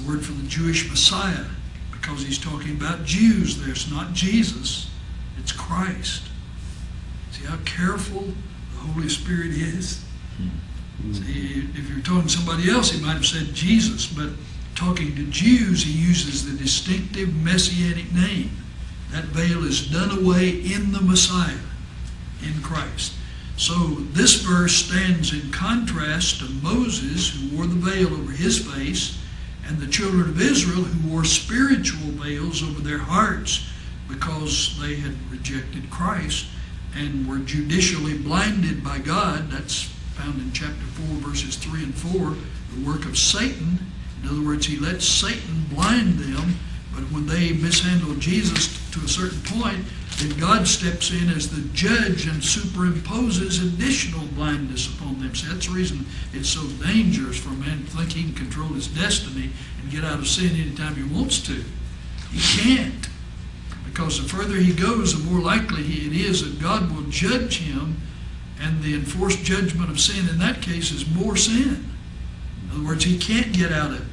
word for the Jewish Messiah, because he's talking about Jews there. It's not Jesus, it's Christ. See how careful the Holy Spirit is? See, if you're talking to somebody else, he might have said Jesus, but talking to Jews, he uses the distinctive messianic name. That veil is done away in the Messiah, in Christ. So this verse stands in contrast to Moses, who wore the veil over his face, and the children of Israel, who wore spiritual veils over their hearts because they had rejected Christ and were judicially blinded by God. That's found in chapter 4, verses 3 and 4, the work of Satan. In other words, he lets Satan blind them, but when they mishandle Jesus to a certain point, then God steps in as the judge and superimposes additional blindness upon them. See, that's the reason it's so dangerous for a man to think he can control his destiny and get out of sin anytime he wants to. He can't. Because the further he goes, the more likely it is that God will judge him, and the enforced judgment of sin in that case is more sin. In other words, he can't get out of it.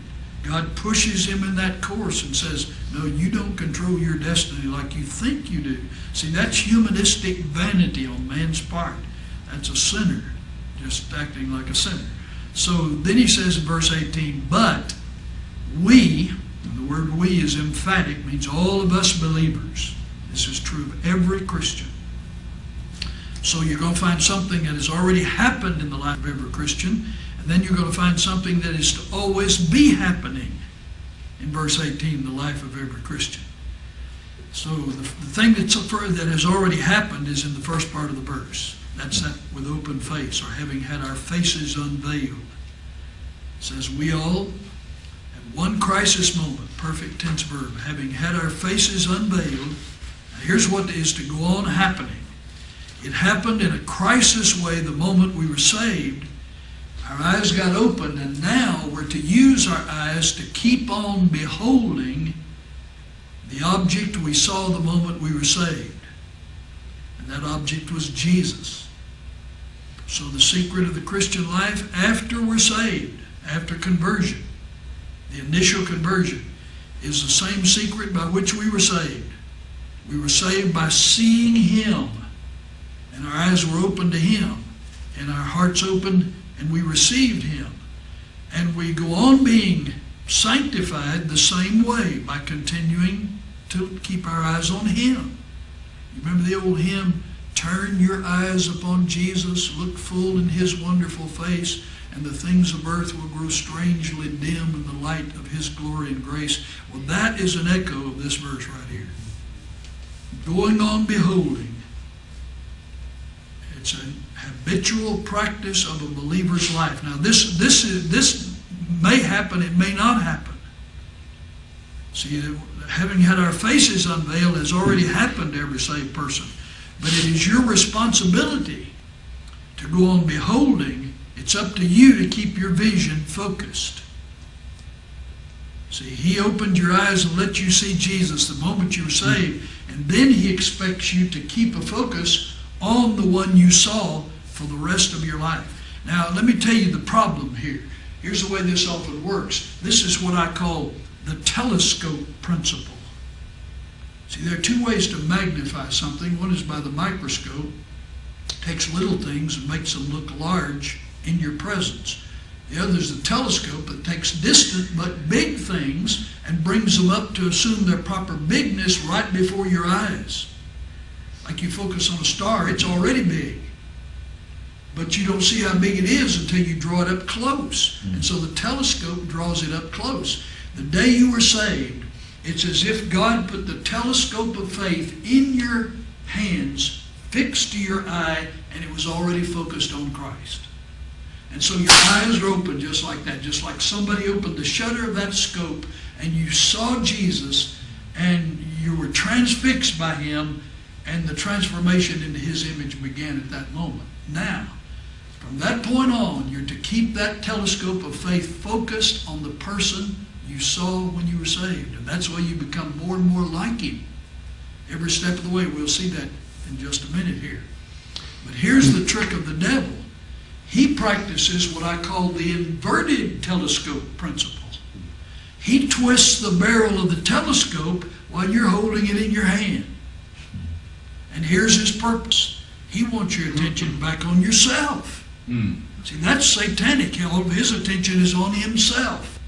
God pushes him in that course and says, no, you don't control your destiny like you think you do. See, that's humanistic vanity on man's part. That's a sinner, just acting like a sinner. So then he says in verse 18, but we, and the word we is emphatic, means all of us believers. This is true of every Christian. So you're going to find something that has already happened in the life of every Christian, and then you're going to find something that is to always be happening in verse 18, the life of every Christian. So the thing that has already happened is in the first part of the verse. That's that with open face, or having had our faces unveiled. It says, we all, at one crisis moment, perfect tense verb, having had our faces unveiled. Now here's what is to go on happening. It happened in a crisis way the moment we were saved. Our eyes got opened, and now we're to use our eyes to keep on beholding the object we saw the moment we were saved. And that object was Jesus. So the secret of the Christian life after we're saved, after conversion, the initial conversion, is the same secret by which we were saved. We were saved by seeing Him, and our eyes were open to Him, and our hearts opened, and we received Him. And we go on being sanctified the same way by continuing to keep our eyes on Him. You remember the old hymn, turn your eyes upon Jesus, look full in His wonderful face, and the things of earth will grow strangely dim in the light of His glory and grace. Well, that is an echo of this verse right here. Going on beholding. It's a habitual practice of a believer's life. Now, this may happen, it may not happen. See, having had our faces unveiled has already happened to every saved person. But it is your responsibility to go on beholding. It's up to you to keep your vision focused. See, He opened your eyes and let you see Jesus the moment you were saved, and then He expects you to keep a focus on the one you saw for the rest of your life. Now, let me tell you the problem here. Here's the way this often works. This is what I call the telescope principle. See, there are two ways to magnify something. One is by the microscope. It takes little things and makes them look large in your presence. The other is the telescope that takes distant but big things and brings them up to assume their proper bigness right before your eyes. Like you focus on a star, it's already big. But you don't see how big it is until you draw it up close. And so the telescope draws it up close. The day you were saved, it's as if God put the telescope of faith in your hands, fixed to your eye, and it was already focused on Christ. And so your eyes are open just like that, just like somebody opened the shutter of that scope and you saw Jesus and you were transfixed by Him, and the transformation into His image began at that moment. Now, from that point on, you're to keep that telescope of faith focused on the person you saw when you were saved. And that's why you become more and more like Him every step of the way. We'll see that in just a minute here. But here's the trick of the devil. He practices what I call the inverted telescope principle. He twists the barrel of the telescope while you're holding it in your hand. And here's his purpose. He wants your attention back on yourself. See, that's satanic. All of his attention is on himself.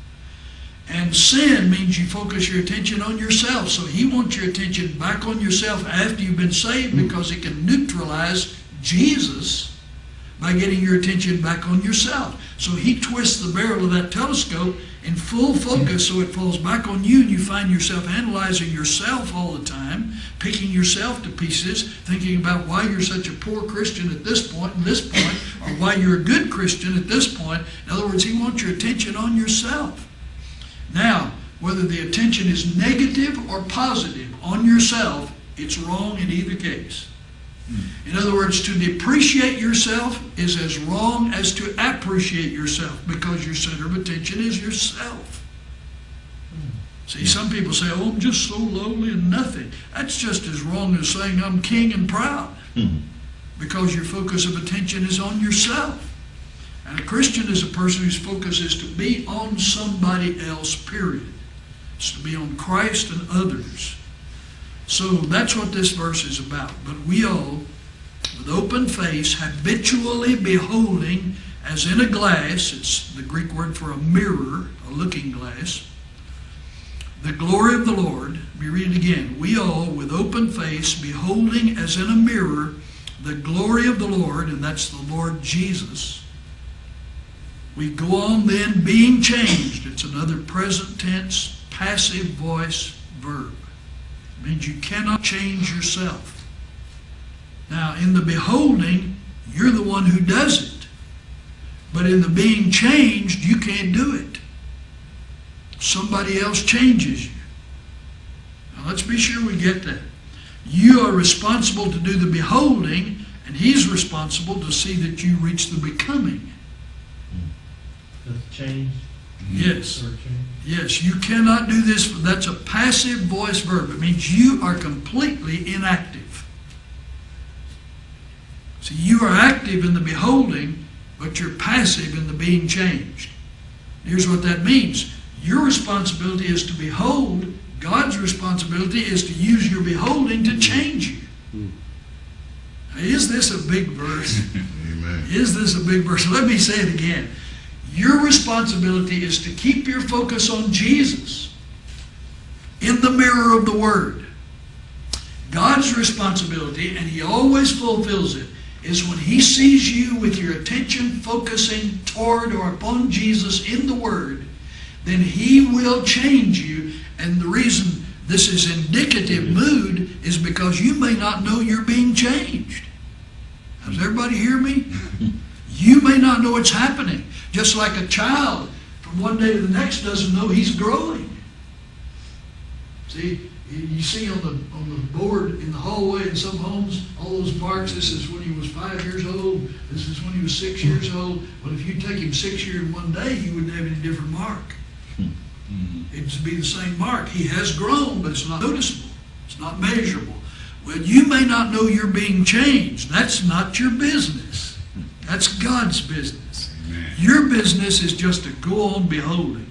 And sin means you focus your attention on yourself. So he wants your attention back on yourself after you've been saved, because he can neutralize Jesus by getting your attention back on yourself. So he twists the barrel of that telescope in full focus so it falls back on you, and you find yourself analyzing yourself all the time, picking yourself to pieces, thinking about why you're such a poor Christian at this point and this point, or why you're a good Christian at this point. In other words, he wants your attention on yourself. Now, whether the attention is negative or positive on yourself, it's wrong in either case. In other words, to depreciate yourself is as wrong as to appreciate yourself, because your center of attention is yourself. See, some people say, oh, I'm just so lowly and nothing. That's just as wrong as saying I'm king and proud, because your focus of attention is on yourself. And a Christian is a person whose focus is to be on somebody else, period. It's to be on Christ and others. So that's what this verse is about. But we all, with open face, habitually beholding as in a glass, it's the Greek word for a mirror, a looking glass, the glory of the Lord. Let me read it again. We all, with open face, beholding as in a mirror the glory of the Lord, and that's the Lord Jesus. We go on then being changed. It's another present tense, passive voice verb. It means you cannot change yourself. Now, in the beholding, you're the one who does it. But in the being changed, you can't do it. Somebody else changes you. Now, let's be sure we get that. You are responsible to do the beholding, and he's responsible to see that you reach the becoming. Does it change? Yes. Yes, you cannot do this. That's a passive voice verb. It means you are completely inactive. See, you are active in the beholding, but you're passive in the being changed. Here's what that means. Your responsibility is to behold. God's responsibility is to use your beholding to change you. Now, is this a big verse? Amen. Is this a big verse? Let me say it again. Your responsibility is to keep your focus on Jesus in the mirror of the Word. God's responsibility, and he always fulfills it, is when he sees you with your attention focusing toward or upon Jesus in the Word, then he will change you. And the reason this is indicative mood is because you may not know you're being changed. Does everybody hear me? You may not know it's happening. Just like a child from one day to the next doesn't know he's growing. See, you see on the board in the hallway in some homes, all those marks. This is when he was 5 years old. This is when he was 6 years old. But if you take him 6 years in one day, he wouldn't have any different mark. It'd be the same mark. He has grown, but it's not noticeable. It's not measurable. Well, you may not know you're being changed. That's not your business. That's God's business. Amen. Your business is just to go on beholding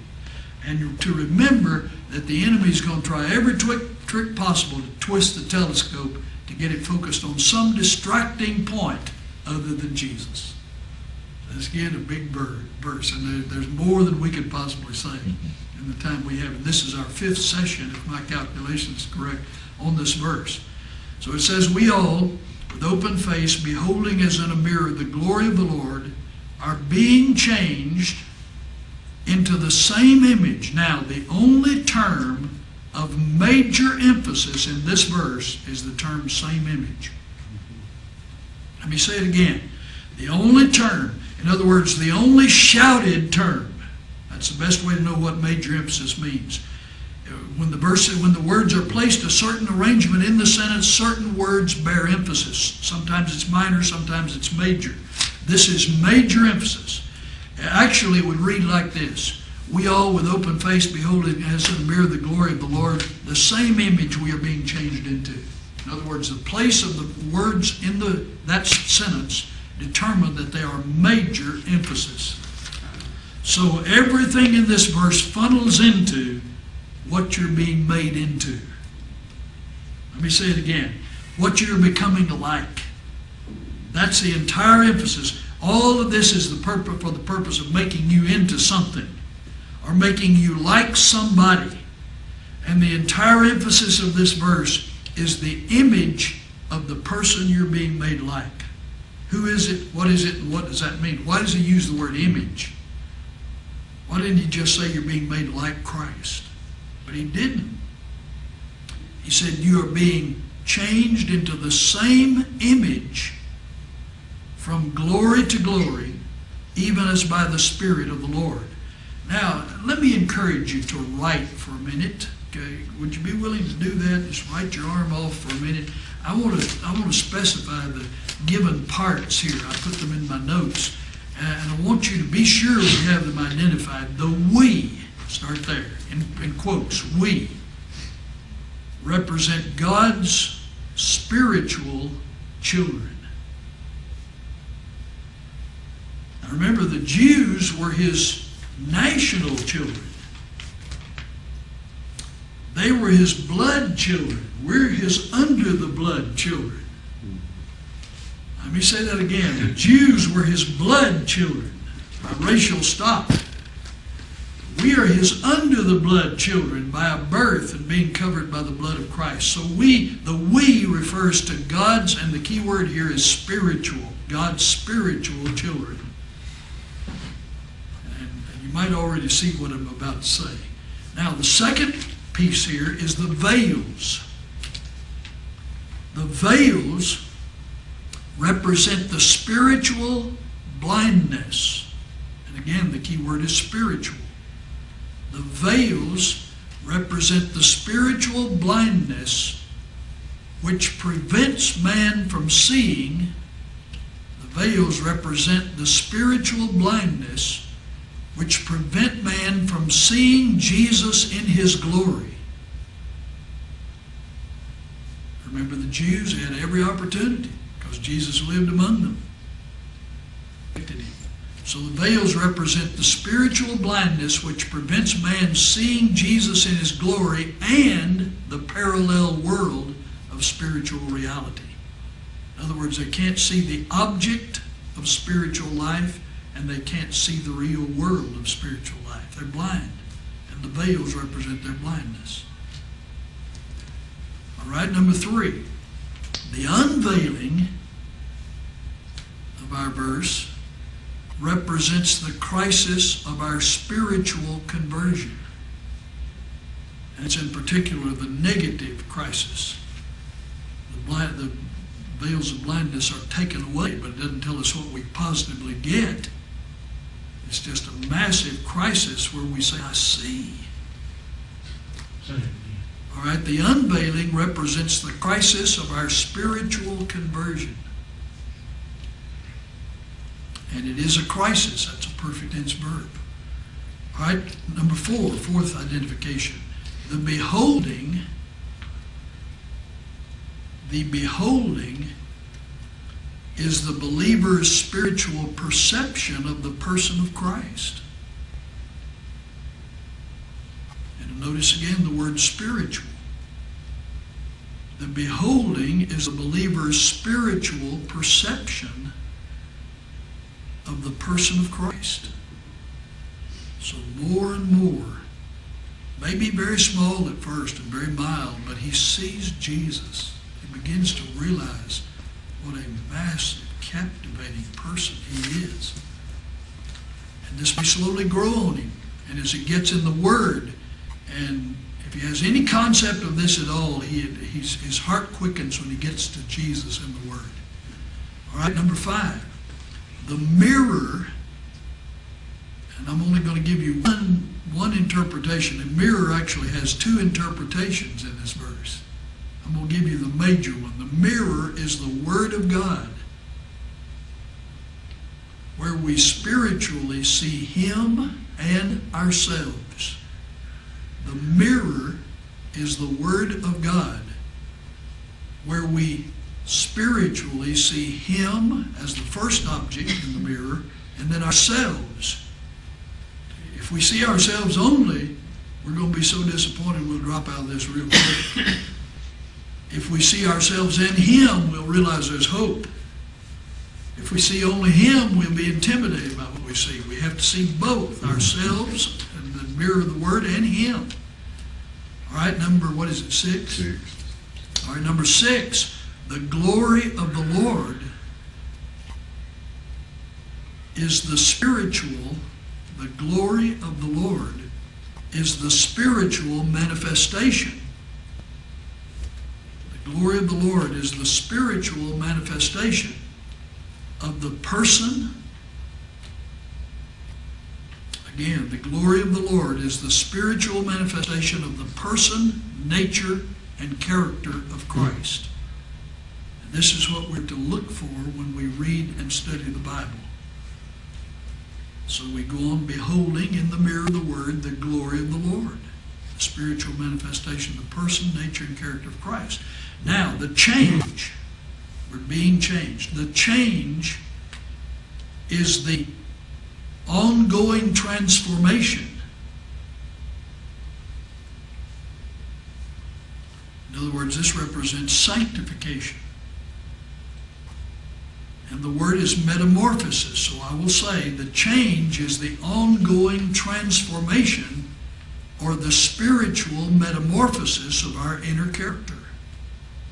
and to remember that the enemy is going to try every trick possible to twist the telescope to get it focused on some distracting point other than Jesus. That's again a big verse, and there's more than we could possibly say in the time we have. And this is our 5th session, if my calculation is correct, on this verse. So it says, we all, with open face, beholding as in a mirror the glory of the Lord, are being changed into the same image. Now, the only term of major emphasis in this verse is the term same image. Let me say it again. The only term, in other words, the only shouted term, that's the best way to know what major emphasis means. When the words are placed a certain arrangement in the sentence, certain words bear emphasis. Sometimes it's minor, sometimes it's major. This is major emphasis. Actually, it would read like this. We all, with open face, beholding as in a mirror the glory of the Lord, the same image we are being changed into. In other words, the place of the words in that sentence determine that they are major emphasis. So everything in this verse funnels into what you're being made into. Let me say it again. What you're becoming like. That's the entire emphasis. All of this is for the purpose of making you into something, or making you like somebody. And the entire emphasis of this verse is the image of the person you're being made like. Who is it? What is it? And what does that mean? Why does he use the word image? Why didn't he just say you're being made like Christ? But he didn't. He said you are being changed into the same image from glory to glory, even as by the Spirit of the Lord. Now, let me encourage you to write for a minute. Okay? Would you be willing to do that? Just write your arm off for a minute. I want to specify the given parts here. I put them in my notes. And I want you to be sure we have them identified. The we, start there, in quotes, we represent God's spiritual children. Now remember, the Jews were his national children. They were his blood children. We're his under the blood children. Let me say that again. The Jews were his blood children by racial stock. We are his under the blood children by a birth and being covered by the blood of Christ. So the we refers to God's, and the key word here is spiritual, God's spiritual children. And you might already see what I'm about to say. Now the second piece here is the veils. The veils represent the spiritual blindness. And again, the key word is spiritual. The veils represent the spiritual blindness which prevents man from seeing. The veils represent the spiritual blindness which prevent man from seeing Jesus in his glory. Remember, the Jews had every opportunity because Jesus lived among them. So the veils represent the spiritual blindness which prevents man seeing Jesus in his glory and the parallel world of spiritual reality. In other words, they can't see the object of spiritual life and they can't see the real world of spiritual life. They're blind, and the veils represent their blindness. All right, number 3. The unveiling of our verse represents the crisis of our spiritual conversion. And it's in particular the negative crisis. The veils of blindness are taken away, but it doesn't tell us what we positively get. It's just a massive crisis where we say, I see. All right, the unveiling represents the crisis of our spiritual conversion. And it is a crisis. That's a perfect tense verb. All right, number 4, fourth identification. The beholding is the believer's spiritual perception of the person of Christ. And notice again the word spiritual. The beholding is the believer's spiritual perception of the person of Christ. So more and more, maybe very small at first and very mild, but he sees Jesus. He begins to realize what a massive, captivating person he is. And this may slowly grow on him. And as he gets in the Word, and if he has any concept of this at all, his heart quickens when he gets to Jesus in the Word. All right, number 5. The mirror, and I'm only going to give you one interpretation. The mirror actually has 2 interpretations in this verse. I'm going to give you the major one. The mirror is the Word of God, where we spiritually see Him and ourselves. The mirror is the Word of God, where we spiritually see Him as the first object in the mirror, and then ourselves If we see ourselves only, we're going to be so disappointed we'll drop out of this real quick. If we see ourselves in Him, we'll realize there's hope. If we see only Him, we'll be intimidated by what we see. We have to see both, ourselves and the mirror of the Word, and Him. All right, what is it, 6? 6. All right, number 6, the glory of the Lord is the spiritual, the glory of the Lord is the spiritual manifestation. The glory of the Lord is the spiritual manifestation of the person. Again, the glory of the Lord is the spiritual manifestation of the person, nature, and character of Christ. And this is what we're to look for when we read and study the Bible. So we go on beholding in the mirror of the Word the glory of the Lord, the spiritual manifestation of the person, nature, and character of Christ. Now, the change, we're being changed. The change is the ongoing transformation. In other words, this represents sanctification. And the word is metamorphosis. So I will say the change is the ongoing transformation or the spiritual metamorphosis of our inner character.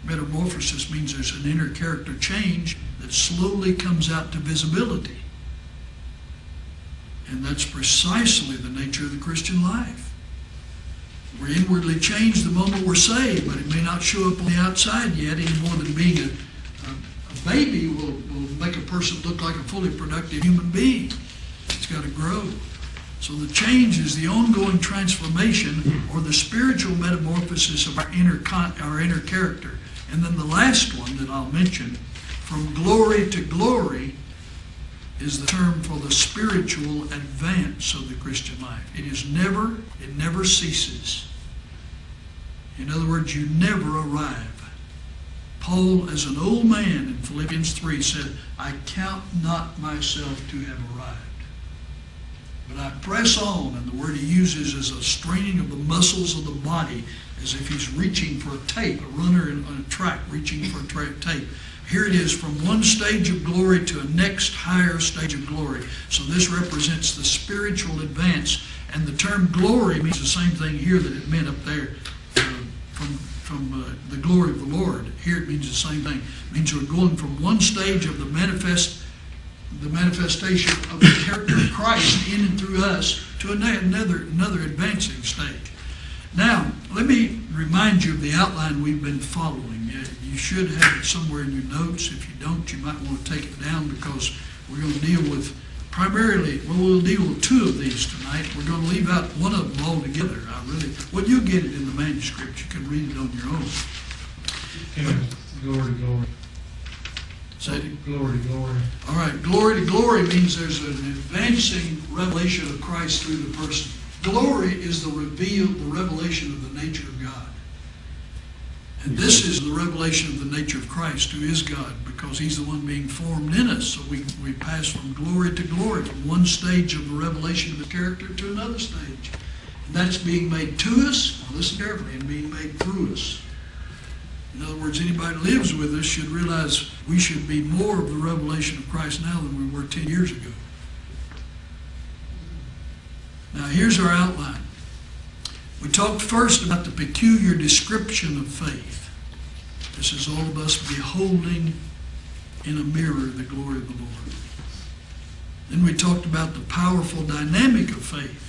Metamorphosis means there's an inner character change that slowly comes out to visibility. And that's precisely the nature of the Christian life. We're inwardly changed the moment we're saved, but it may not show up on the outside yet any more than being a baby will make a person look like a fully productive human being. It's got to grow. So the change is the ongoing transformation or the spiritual metamorphosis of our inner character. And then the last one that I'll mention, from glory to glory, is the term for the spiritual advance of the Christian life. It never ceases. In other words, you never arrive. Paul, as an old man in Philippians 3, said, I count not myself to have arrived, but I press on. And the word he uses is a straining of the muscles of the body, as if he's reaching for a tape, a runner on a track reaching for a tape. Here it is, from one stage of glory to a next higher stage of glory. So this represents the spiritual advance. And the term glory means the same thing here that it meant up there from the glory of the Lord. Here it means the same thing. It means we're going from one stage of the manifestation of the character of Christ in and through us to another advancing stage. Now, let me remind you of the outline we've been following. You should have it somewhere in your notes. If you don't, you might want to take it down, because we're going to deal with we'll deal with 2 of these tonight. We're going to leave out one of them altogether. You'll get it in the manuscript. You can read it on your own. Glory to glory. Say it. Glory to glory. All right, glory to glory means there's an advancing revelation of Christ through the person. Glory is the revelation of the nature of God. And this is the revelation of the nature of Christ, who is God, because he's the one being formed in us. So we pass from glory to glory, from one stage of the revelation of the character to another stage. And that's being made to us, now listen carefully, and being made through us. In other words, anybody who lives with us should realize we should be more of the revelation of Christ now than we were 10 years ago. Now here's our outline. We talked first about the peculiar description of faith. This is all of us beholding in a mirror the glory of the Lord. Then we talked about the powerful dynamic of faith.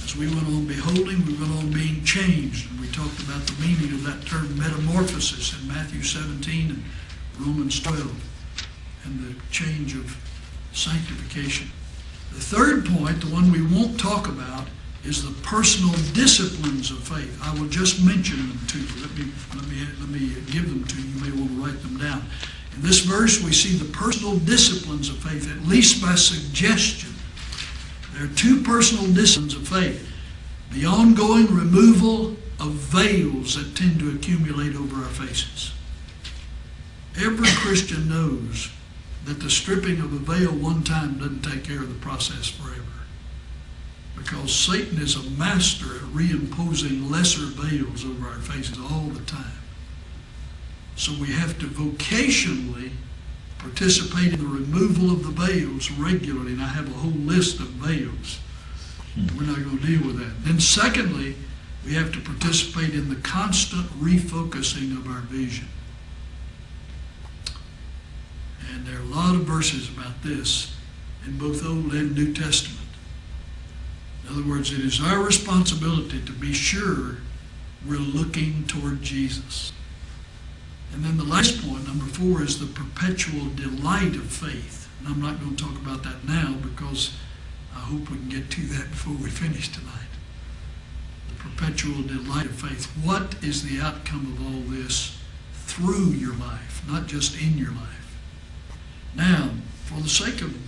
As we went on beholding, we went on being changed. And we talked about the meaning of that term metamorphosis in Matthew 17 and Romans 12, and the change of sanctification. The third point, the one we won't talk about, is the personal disciplines of faith. I will just mention them to you. Let me give them to you. You may want to write them down. In this verse, we see the personal disciplines of faith, at least by suggestion. There are 2 personal disciplines of faith. The ongoing removal of veils that tend to accumulate over our faces. Every Christian knows that the stripping of a veil one time doesn't take care of the process forever. because Satan is a master at reimposing lesser veils over our faces all the time. So we have to vocationally participate in the removal of the veils regularly, and I have a whole list of veils. We're not going to deal with that. Then secondly, we have to participate in the constant refocusing of our vision. And there are a lot of verses about this in both Old and New Testament. In other words, it is our responsibility to be sure we're looking toward Jesus. And then the last point, number 4, is the perpetual delight of faith. And I'm not going to talk about that now because I hope we can get to that before we finish tonight. The perpetual delight of faith. What is the outcome of all this through your life, not just in your life? Now, for the sake of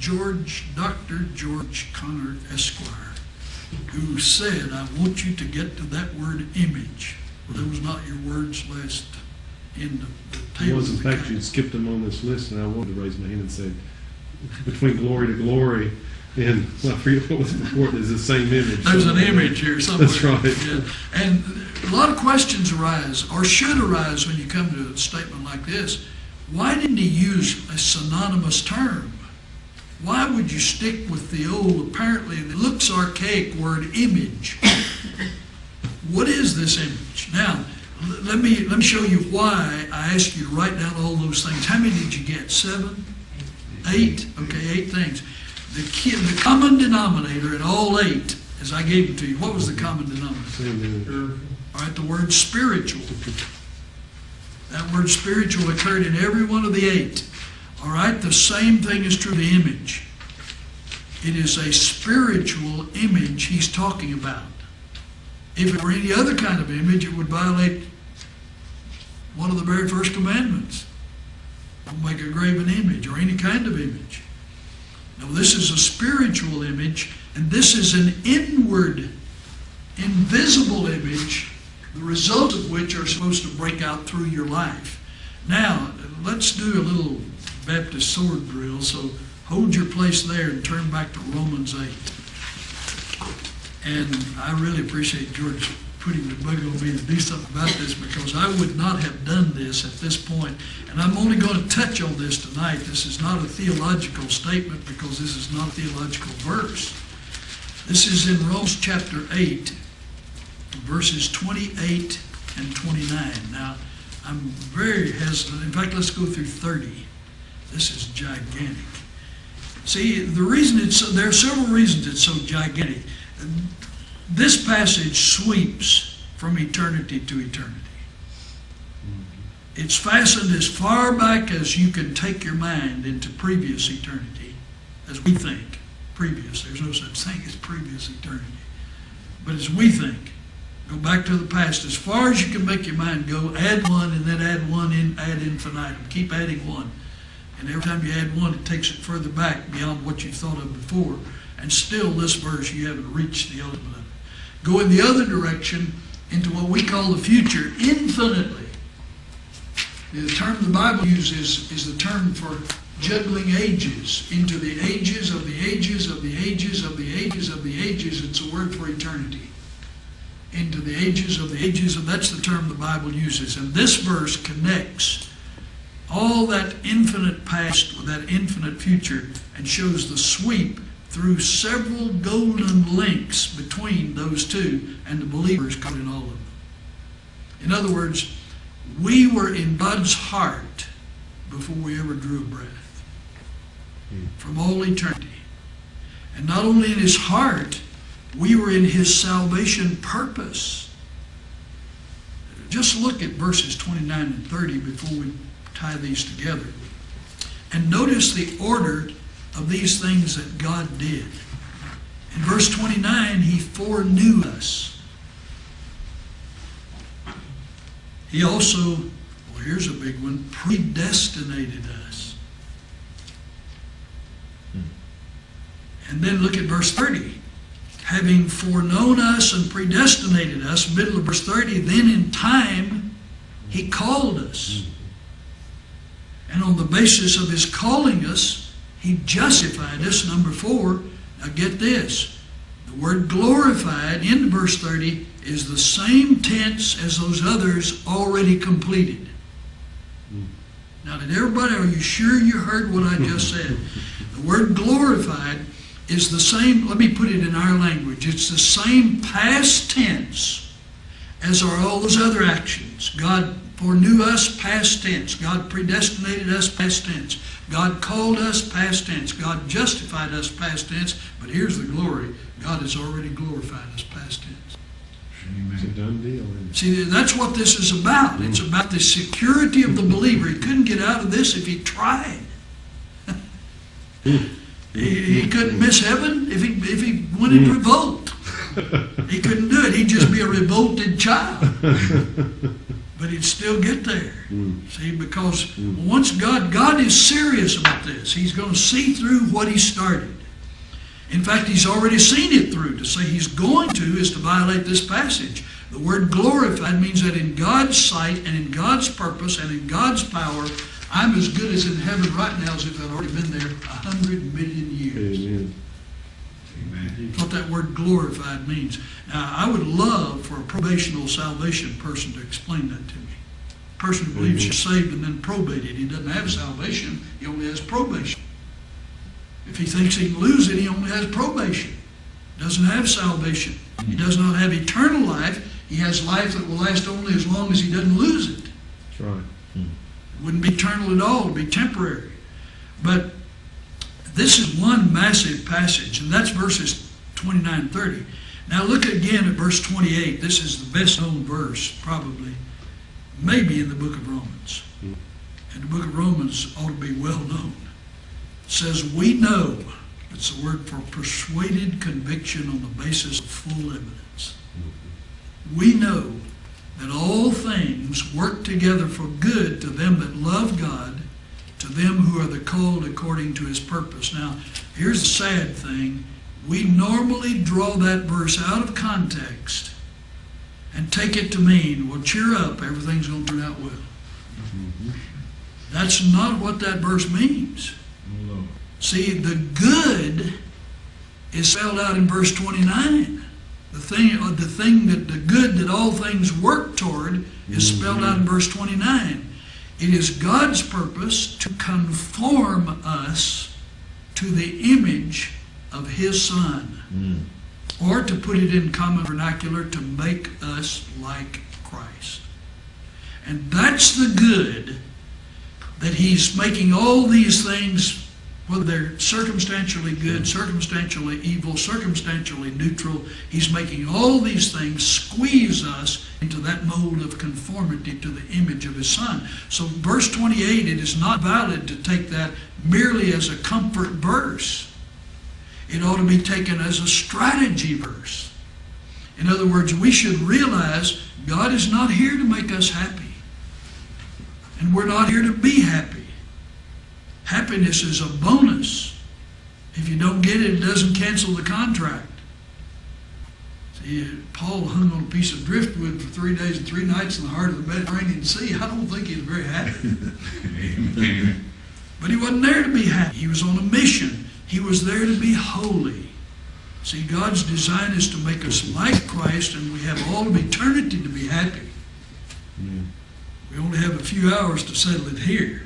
Dr. George Connor, Esquire, who said, I want you to get to that word image. Well, those not your words last in the It table. was, in fact, you skipped them on this list, and I wanted to raise my hand and say, between glory to glory, and I forget what was before it, is the same image. There's an image here somewhere. That's right. Yeah. And a lot of questions arise, or should arise, when you come to a statement like this. Why didn't he use a synonymous term? Why would you stick with the old, apparently it looks archaic word image? What is this image? Now, let me show you why I asked you to write down all those things. How many did you get? 7? 8? Okay, 8 things. The common denominator in all 8, as I gave it to you, what was the common denominator? Same image. All right, the word spiritual. That word spiritual occurred in every one of the 8. All right, the same thing is true of the image. It is a spiritual image he's talking about. If it were any other kind of image, it would violate one of the very first commandments. Don't make a graven image or any kind of image. No, this is a spiritual image, and this is an inward, invisible image, the results of which are supposed to break out through your life. Now, let's do a little Baptist sword drill, so hold your place there and turn back to Romans 8. And I really appreciate George putting the bug on me to do something about this, because I would not have done this at this point. And I'm only going to touch on this tonight. This is not a theological statement, because this is not a theological verse. This is in Romans chapter 8, verses 28 and 29. Now, I'm very hesitant. In fact, let's go through 30. This is gigantic. See, there are several reasons it's so gigantic. This passage sweeps from eternity to eternity. It's fastened as far back as you can take your mind into previous eternity, as we think. Previous. There's no such thing as previous eternity. But as we think, go back to the past as far as you can make your mind go, add one, and then add one, add infinitum. Keep adding one. And every time you add one, it takes it further back beyond what you thought of before. And still, this verse, you haven't reached the ultimate of it. Go in the other direction into what we call the future, infinitely. The term the Bible uses is the term for juggling ages, into the ages of the ages of the ages of the ages of the ages. It's a word for eternity. Into the ages of the ages, and that's the term the Bible uses. And this verse connects all that infinite past with that infinite future and shows the sweep through several golden links between those two, and the believers caught in all of them. In other words, we were in God's heart before we ever drew a breath, from all eternity. And not only in his heart, we were in his salvation purpose. Just look at verses 29 and 30 before we tie these together. And notice the order of these things that God did. In verse 29, he foreknew us. He also, well, here's a big one, predestinated us. And then look at verse 30. Having foreknown us and predestinated us, middle of verse 30, then in time he called us. And on the basis of his calling us, he justified us. Number 4, now get this. The word glorified in verse 30 is the same tense as those others already completed. Now, did everybody, are you sure you heard what I just said? The word glorified is the same, let me put it in our language, it's the same past tense as are all those other actions. God foreknew us, past tense. God predestinated us, past tense. God called us, past tense. God justified us, past tense. But here's the glory. God has already glorified us, past tense. It's a done deal, isn't it? See, that's what this is about. It's about the security of the believer. He couldn't get out of this if he tried. He couldn't miss heaven if he went into revolt. He couldn't do it. He'd just be a revolted child. But he'd still get there. See, because once God is serious about this. He's going to see through what he started. In fact, he's already seen it through. To say he's going to is to violate this passage. The word glorified means that in God's sight and in God's purpose and in God's power, I'm as good as in heaven right now as if I'd already been there 100 million years. Amen. That's what that word glorified means. Now, I would love for a probational salvation person to explain that to me. A person who believes he's saved and then probated. He doesn't have salvation. He only has probation. If he thinks he can lose it, he only has probation. He doesn't have salvation. He does not have eternal life. He has life that will last only as long as he doesn't lose it. That's right. It wouldn't be eternal at all. It would be temporary. But this is one massive passage, and that's verses 29 and 30. Now look again at verse 28. This is the best known verse, probably, maybe in the book of Romans. And the book of Romans ought to be well known. It says, we know, it's the word for persuaded conviction on the basis of full evidence. We know that all things work together for good to them that love God, to them who are the called according to his purpose. Now, here's the sad thing. We normally draw that verse out of context and take it to mean, well, cheer up, everything's going to turn out well. That's not what that verse means. See, the good is spelled out in verse 29. The good that all things work toward is spelled out in verse 29. It is God's purpose to conform us to the image of his Son. Or to put it in common vernacular, to make us like Christ. And that's the good that he's making all these things, whether they're circumstantially good, circumstantially evil, circumstantially neutral, he's making all these things squeeze us into that mold of conformity to the image of his Son. So verse 28, it is not valid to take that merely as a comfort verse. It ought to be taken as a strategy verse. In other words, we should realize God is not here to make us happy. And we're not here to be happy. Happiness is a bonus. If you don't get it, it doesn't cancel the contract. See, Paul hung on a piece of driftwood for 3 days and 3 nights in the heart of the Mediterranean Sea. I don't think he was very happy. But he wasn't there to be happy. He was on a mission. He was there to be holy. See, God's design is to make us like Christ, and we have all of eternity to be happy. We only have a few hours to settle it here.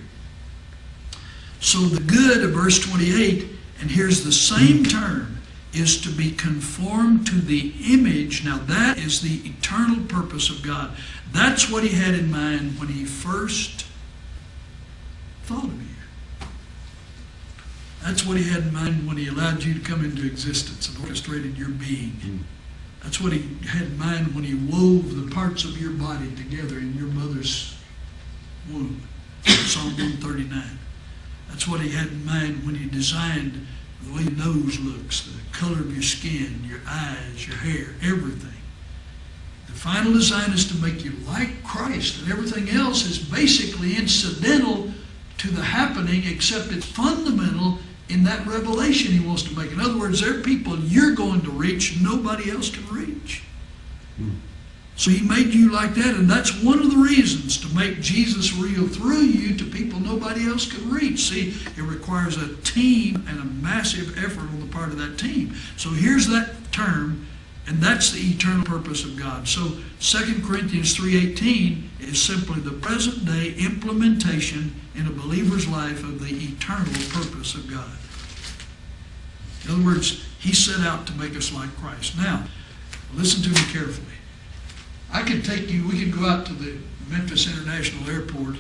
So the good of verse 28, and here's the same term, is to be conformed to the image. Now that is the eternal purpose of God. That's what he had in mind when he first thought of you. That's what he had in mind when he allowed you to come into existence and orchestrated your being. That's what he had in mind when he wove the parts of your body together in your mother's womb. Psalm 139. That's what he had in mind when he designed the way your nose looks, the color of your skin, your eyes, your hair, everything. The final design is to make you like Christ, and everything else is basically incidental to the happening, except it's fundamental in that revelation he wants to make. In other words, there are people you're going to reach nobody else can reach. So he made you like that, and that's one of the reasons to make Jesus real through you to people nobody else can reach. See, it requires a team and a massive effort on the part of that team. So here's that term, and that's the eternal purpose of God. So 2 Corinthians 3:18 is simply the present day implementation in a believer's life of the eternal purpose of God. In other words, he set out to make us like Christ. Now, listen to me carefully. We could go out to the Memphis International Airport,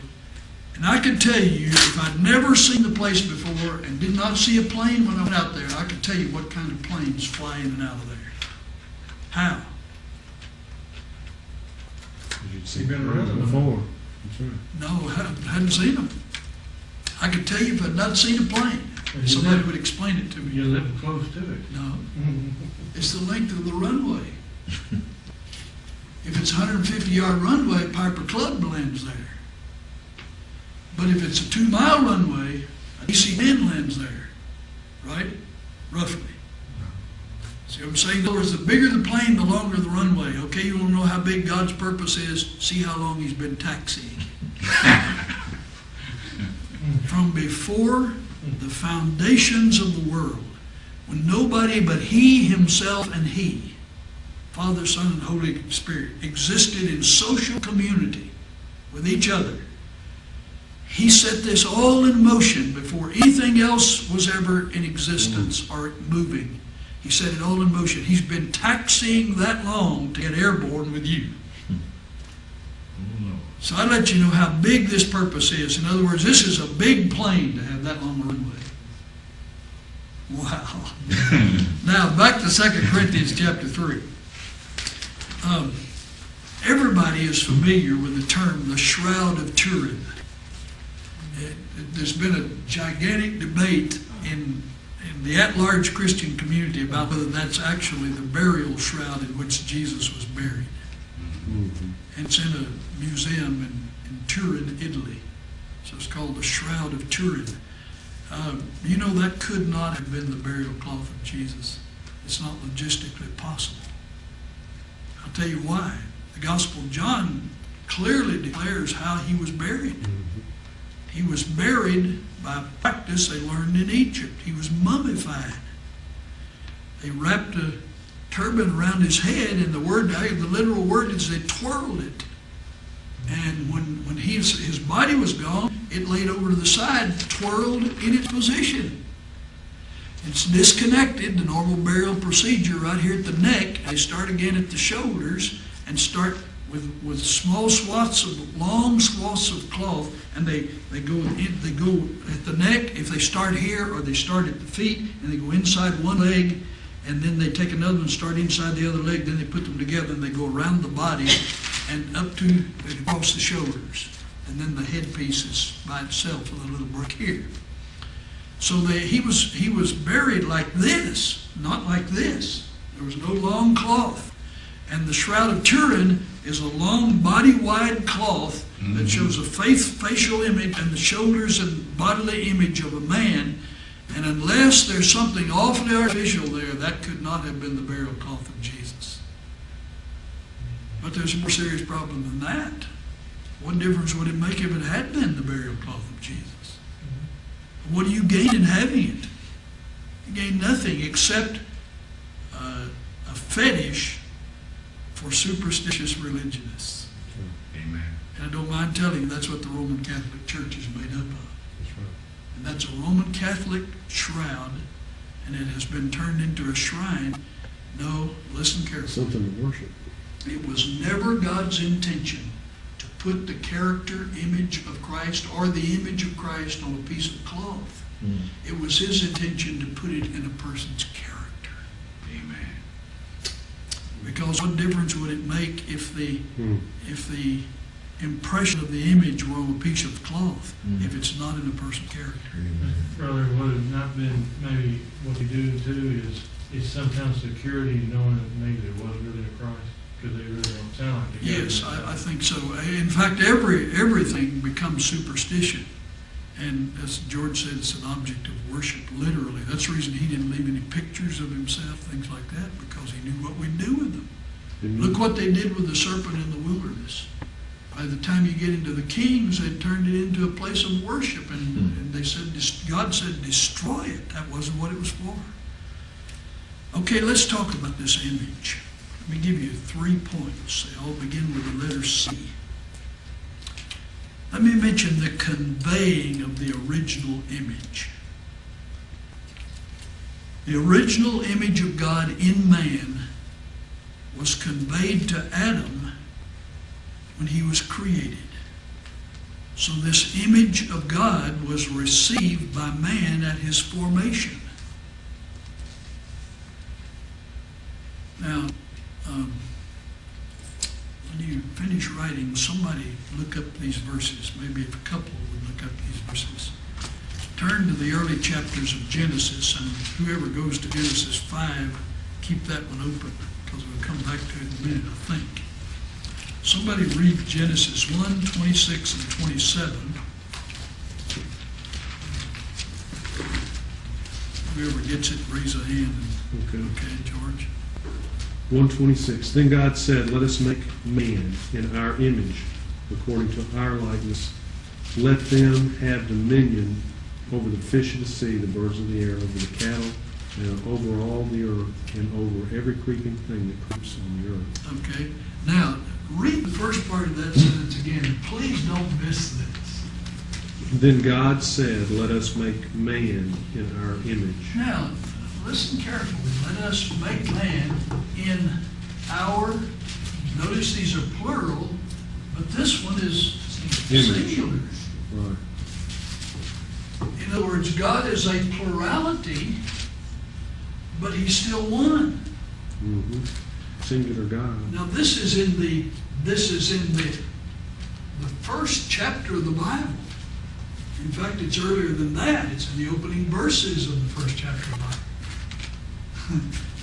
and I could tell you, if I'd never seen the place before and did not see a plane when I went out there, I could tell you what kind of planes fly in and out of there. How? You've been around them before. That's right. No, I hadn't seen them. I could tell you if I'd not seen a plane. Somebody would explain it to me. You live close to it. No. It's the length of the runway. If it's a 150-yard runway, Piper Club lands there. But if it's a 2-mile runway, a DC-10 lands there. Right? Roughly. See what I'm saying? In other words, the bigger the plane, the longer the runway. Okay, you want to know how big God's purpose is? See how long he's been taxiing. From before the foundations of the world, when nobody but he, himself, and he, Father, Son, and Holy Spirit, existed in social community with each other, he set this all in motion before anything else was ever in existence or moving. He set it all in motion. He's been taxiing that long to get airborne with you. So I let you know how big this purpose is. In other words, this is a big plane to have that long a runway. Wow. Now, back to 2 Corinthians chapter 3. Everybody is familiar with the term, the Shroud of Turin. There's been a gigantic debate in the at-large Christian community about whether that's actually the burial shroud in which Jesus was buried. Mm-hmm. And it's in a museum in Turin, Italy. So it's called the Shroud of Turin. You know, that could not have been the burial cloth of Jesus. It's not logistically possible. I'll tell you why. The Gospel of John clearly declares how he was buried. Mm-hmm. He was buried by practice they learned in Egypt. He was mummified. They wrapped a turban around his head, and the literal word is they twirled it. And when his body was gone, it laid over to the side, twirled in its position. It's disconnected, the normal burial procedure right here at the neck. They start again at the shoulders and start with small swaths of, long swaths of cloth, and they go at the neck. If they start here, or they start at the feet, and they go inside one leg, and then they take another and start inside the other leg, then they put them together, and they go around the body and up to across the shoulders. And then the headpiece is by itself with a little brick here. So he was buried like this, not like this. There was no long cloth. And the Shroud of Turin is a long body-wide cloth that shows a facial image and the shoulders and bodily image of a man. And unless there's something awfully artificial there, that could not have been the burial cloth of Jesus. But there's a more serious problem than that. What difference would it make if it had been the burial cloth of Jesus? What do you gain in having it? You gain nothing except a fetish for superstitious religionists. Amen. And I don't mind telling you, that's what the Roman Catholic Church is made up of. That's right. And that's a Roman Catholic shroud, and it has been turned into a shrine. No, listen carefully. Something to worship. It was never God's intention to put the character image of Christ or the image of Christ on a piece of cloth. It was his intention to put it in a person's character. Amen. Because what difference would it make if the impression of the image were on a piece of cloth if it's not in a person's character? Brother, would it not been maybe what they do too is sometimes security knowing that maybe it was really a Christ because they really don't sound like it. Yes, I think so. In fact, everything becomes superstition. And as George said, it's an object of worship, literally. That's the reason he didn't leave any pictures of himself, things like that, because he knew what we'd do with them. Look what they did with the serpent in the wilderness. By the time you get into the Kings, they turned it into a place of worship, and they said, God said, destroy it. That wasn't what it was for. Okay, let's talk about this image. Let me give you 3 points. They all begin with the letter C. Let me mention the conveying of the original image. The original image of God in man was conveyed to Adam when he was created. So this image of God was received by man at his formation. Now, when you finish writing, somebody look up these verses. Maybe if a couple would look up these verses. Turn to the early chapters of Genesis, and whoever goes to Genesis 5, keep that one open, because we'll come back to it in a minute, I think. Somebody read Genesis 1, 26 and 27. Whoever gets it, raise a hand. Okay, George. 1:26. Then God said, let us make man in our image, according to our likeness. Let them have dominion over the fish of the sea, the birds of the air, over the cattle, and over all the earth, and over every creeping thing that creeps on the earth. Okay. Now, read the first part of that sentence again. Please don't miss this. Then God said, let us make man in our image. Now, listen carefully. Let us make man in our, notice these are plural, but this one is singular. Right. In other words, God is a plurality, but he's still one. Mm-hmm. Singular God. Now this is in the first chapter of the Bible. In fact, it's earlier than that. It's in the opening verses of the first chapter of the Bible.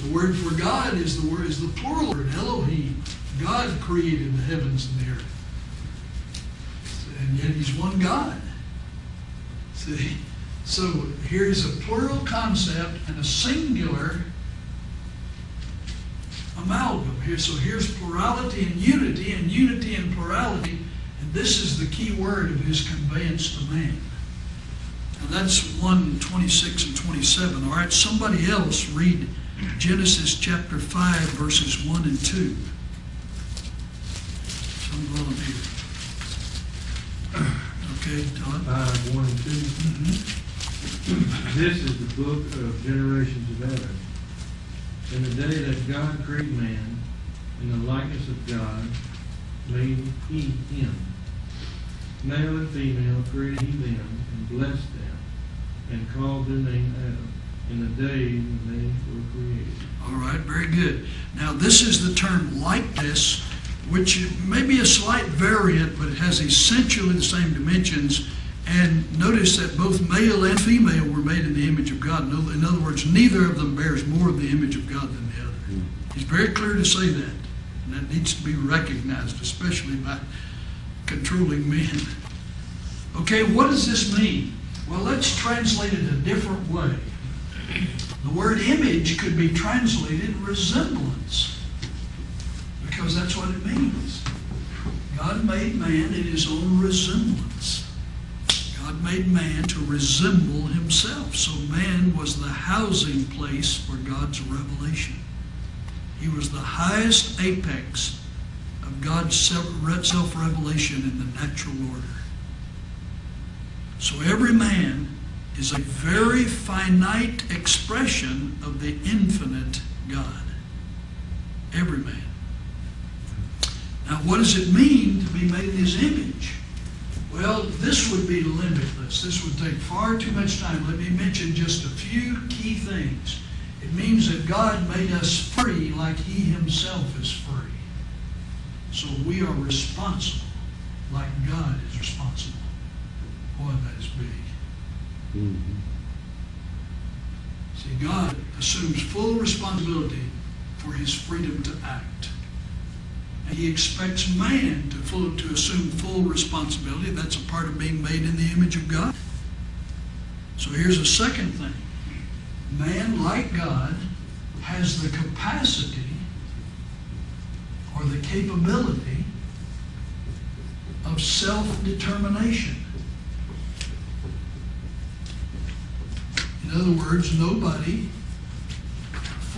The word for God is the plural word, Elohim. God created the heavens and the earth. And yet he's one God. See? So here's a plural concept and a singular amalgam. So here's plurality and unity and plurality, and this is the key word of his conveyance to man. Now that's 1:26 and 27. All right, somebody else read Genesis chapter 5, verses 1 and 2. Some volunteer. Okay, Todd? 5, 1 and 2. Mm-hmm. This is the book of generations of Adam. In the day that God created man, in the likeness of God, made he him. Male and female created he them, and blessed them, and called their name Adam, in the day when they were created. All right, very good. Now this is the term likeness, which may be a slight variant, but it has essentially the same dimensions. And notice that both male and female were made in the image of God. In other words, neither of them bears more of the image of God than the other. He's very clear to say that. And that needs to be recognized, especially by controlling men. Okay, what does this mean? Well, let's translate it a different way. The word image could be translated resemblance, because that's what it means. God made man in his own resemblance. God made man to resemble himself. So man was the housing place for God's revelation. He was the highest apex of God's self-revelation in the natural order. So every man is a very finite expression of the infinite God. Every man. Now, what does it mean to be made in his image? Well, this would be limitless. This would take far too much time. Let me mention just a few key things. It means that God made us free like he himself is free. So we are responsible like God is responsible. Boy, that is big. Mm-hmm. See, God assumes full responsibility for his freedom to act. And he expects man to assume full responsibility. That's a part of being made in the image of God. So here's a second thing. Man, like God, has the capacity or the capability of self-determination. In other words, nobody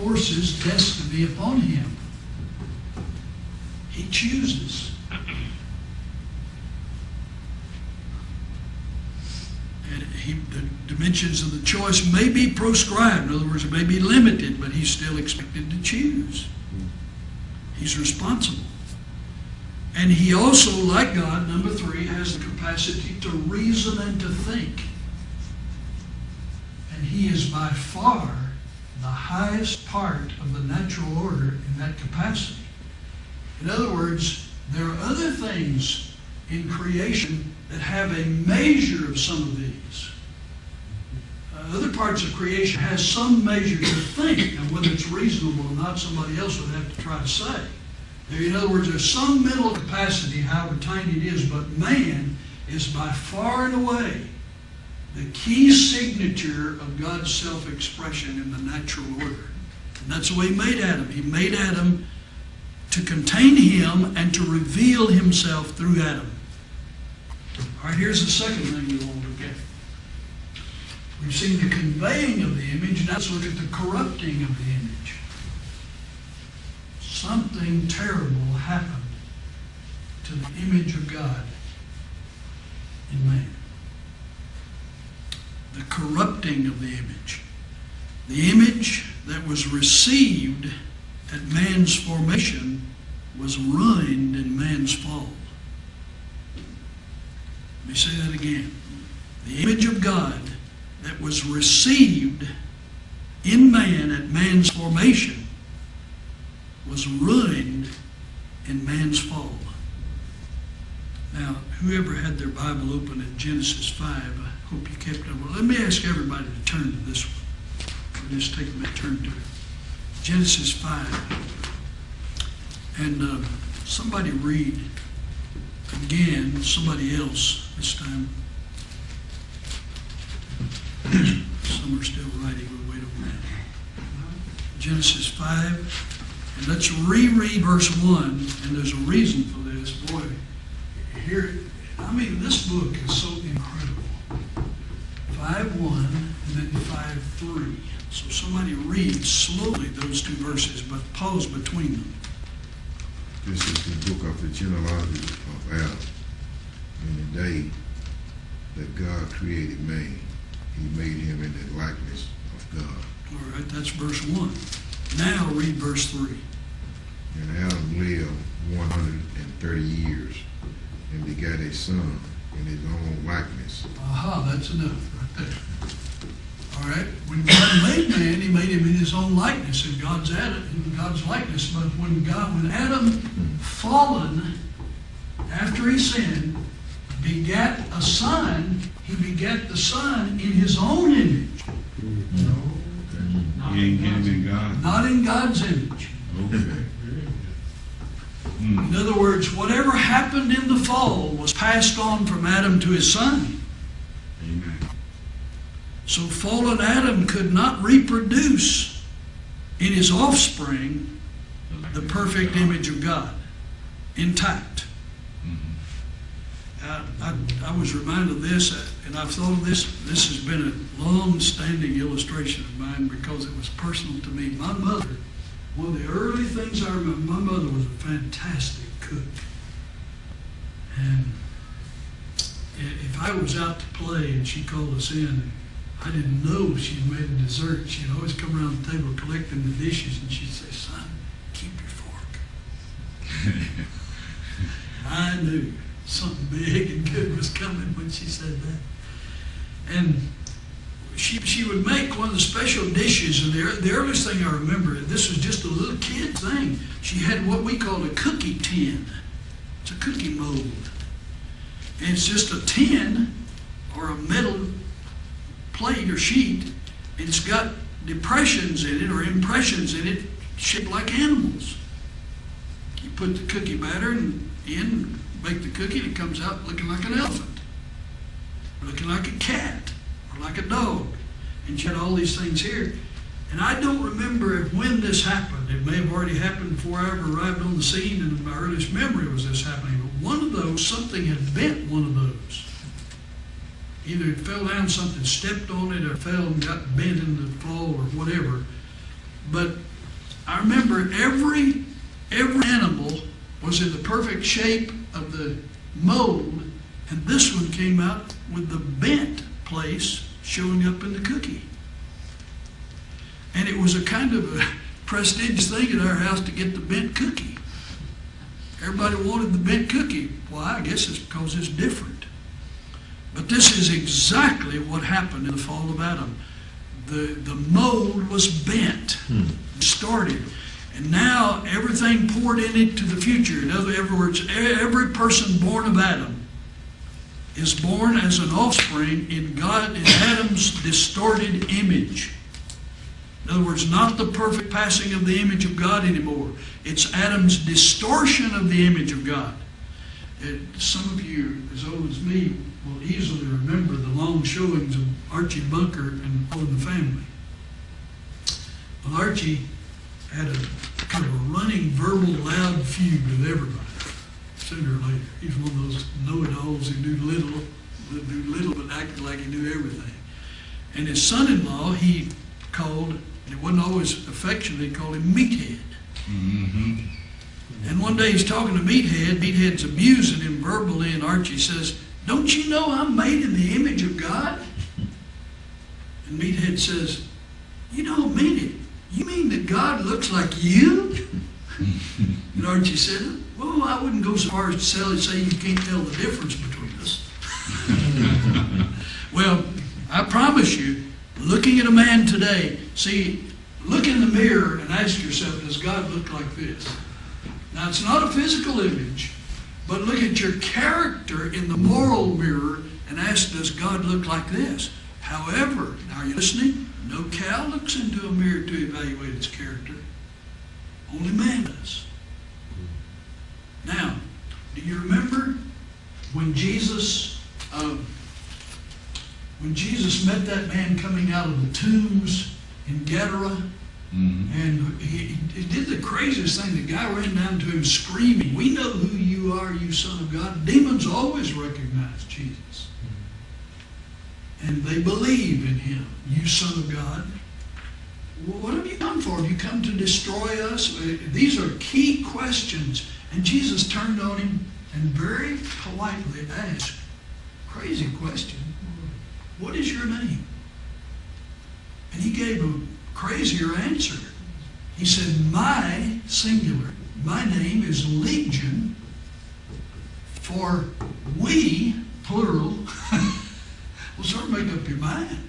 forces destiny upon him. He chooses. And the dimensions of the choice may be proscribed. In other words, it may be limited, but he's still expected to choose. He's responsible. And he also, like God, number 3, has the capacity to reason and to think. And he is by far the highest part of the natural order in that capacity. In other words, there are other things in creation that have a measure of some of these. Other parts of creation has some measure to think, and whether it's reasonable or not, somebody else would have to try to say. In other words, there's some mental capacity, however tiny it is, but man is by far and away the key signature of God's self-expression in the natural order. And that's the way he made Adam. He made Adam to contain him and to reveal himself through Adam. All right, here's the second thing we want to look at. We've seen the conveying of the image. Now let's look at the corrupting of the image. Something terrible happened to the image of God in man. The corrupting of the image. The image that was received at man's formation was ruined in man's fall. Let me say that again. The image of God that was received in man at man's formation was ruined in man's fall. Now, whoever had their Bible open at Genesis 5, I hope you kept it. Well, let me ask everybody to turn to this one. We'll just take a minute, turn to it. Genesis 5. And somebody read again, somebody else this time. Some are still writing. We'll wait a minute. Genesis 5. And let's reread verse 1. And there's a reason for this. Boy, here, I mean, this book is so incredible. 5:1 and then 5:3. So somebody read slowly those two verses, but pause between them. This is the book of the genealogy of Adam. In the day that God created man, he made him in the likeness of God. All right, that's verse 1. Now read verse 3. And Adam lived 130 years and begat a son in his own likeness. Aha, that's enough right there. All right, when God made man, he made him in his own likeness, in God's likeness. But when Adam fallen after he sinned, begat a son, he begat the son in his own image. He ain't getting in God. Not in God's image. Okay. In other words, whatever happened in the fall was passed on from Adam to his son. Amen. So fallen Adam could not reproduce in his offspring the perfect image of God, intact. I was reminded of this, and I've thought of this. This has been a long-standing illustration of mine because it was personal to me. My mother, one of the early things I remember, my mother was a fantastic cook. And if I was out to play and she called us in, I didn't know she'd made a dessert. She'd always come around the table collecting the dishes, and she'd say, "Son, keep your fork." I knew something big and good was coming when she said that. And she would make one of the special dishes, and the earliest thing I remember, this was just a little kid thing. She had what we called a cookie tin. It's a cookie mold. And it's just a tin or a metal plate or sheet, and it's got depressions in it or impressions in it shaped like animals. You put the cookie batter in, bake the cookie, and it comes out looking like an elephant, looking like a cat, or like a dog. And she had all these things here. And I don't remember when this happened. It may have already happened before I ever arrived on the scene, and my earliest memory was this happening. But one of those, something had bent one of those. Either it fell down, something stepped on it, or fell and got bent in the fall, or whatever. But I remember every animal was in the perfect shape of the mold, and this one came out with the bent place showing up in the cookie. And it was a kind of a prestigious thing at our house to get the bent cookie. Everybody wanted the bent cookie. Why? I guess it's because it's different. But this is exactly what happened in the fall of Adam. The mold was bent, distorted, and now everything poured in it to the future. In other words, every person born of Adam is born as an offspring in Adam's distorted image. In other words, not the perfect passing of the image of God anymore. It's Adam's distortion of the image of God. Some of you, as old as me, will easily remember the long showings of Archie Bunker and All in the Family. Well, Archie had a kind of a running verbal loud feud with everybody, sooner or later. He's one of those know-it-alls who do little but acted like he knew everything. And his son-in-law, he called, and it wasn't always affectionate, he called him Meathead. Mm-hmm. And one day he's talking to Meathead. Meathead's abusing him verbally, and Archie says, "Don't you know I'm made in the image of God?" And Meathead says, "You don't mean it. You mean that God looks like you?" And Archie said, "Well, I wouldn't go so far as to say you can't tell the difference between us." Well, I promise you, looking at a man today, see, look in the mirror and ask yourself, does God look like this? Now, it's not a physical image, but look at your character in the moral mirror and ask, does God look like this? However, now are you listening? No cow looks into a mirror to evaluate its character. Only man does. Now, do you remember when Jesus met that man coming out of the tombs in Gadara? Mm-hmm. And he did the craziest thing. The guy ran down to him screaming, "We know who you are, you Son of God." Demons always recognize Jesus. And they believe in him, "You Son of God." Well, what have you come for? Have you come to destroy us? These are key questions. And Jesus turned on him and very politely asked, crazy question, "What is your name?" And he gave a crazier answer. He said, "My," singular, "my name is Legion, for we," plural. Well, sort of make up your mind.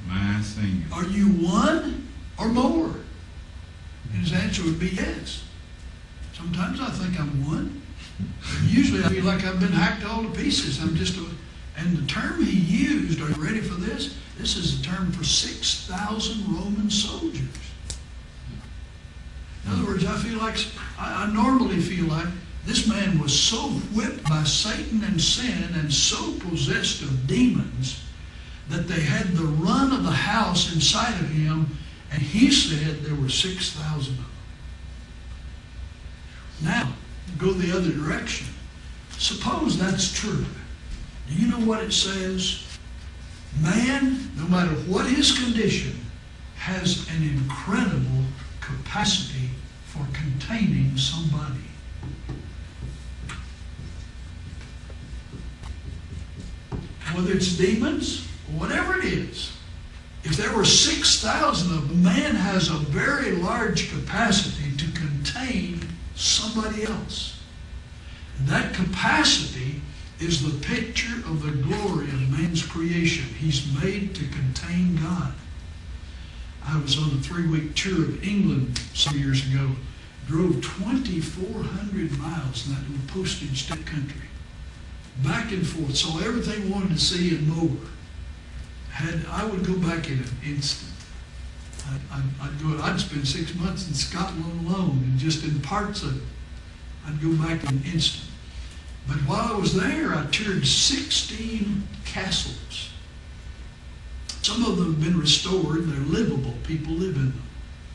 My singular. Are you one or more? And his answer would be yes. Sometimes I think I'm one. Usually I feel like I've been hacked all to pieces. I'm just a... And the term he used, are you ready for this? This is a term for 6,000 Roman soldiers. In other words, I normally feel like this man was so whipped by Satan and sin and so possessed of demons that they had the run of the house inside of him, and he said there were 6,000 of them. Now, go the other direction. Suppose that's true. Do you know what it says? Man, no matter what his condition, has an incredible capacity for containing somebody. Whether it's demons, or whatever it is, if there were 6,000 of them, man has a very large capacity to contain somebody else. And that capacity is the picture of the glory of man's creation. He's made to contain God. I was on a 3-week tour of England some years ago. Drove 2,400 miles in that little postage stamp country. Back and forth. Saw everything I wanted to see and more. I would go back in an instant. I'd spend 6 months in Scotland alone, and just in parts of it, I'd go back in an instant. But while I was there, I toured 16 castles. Some of them have been restored. They're livable. People live in them.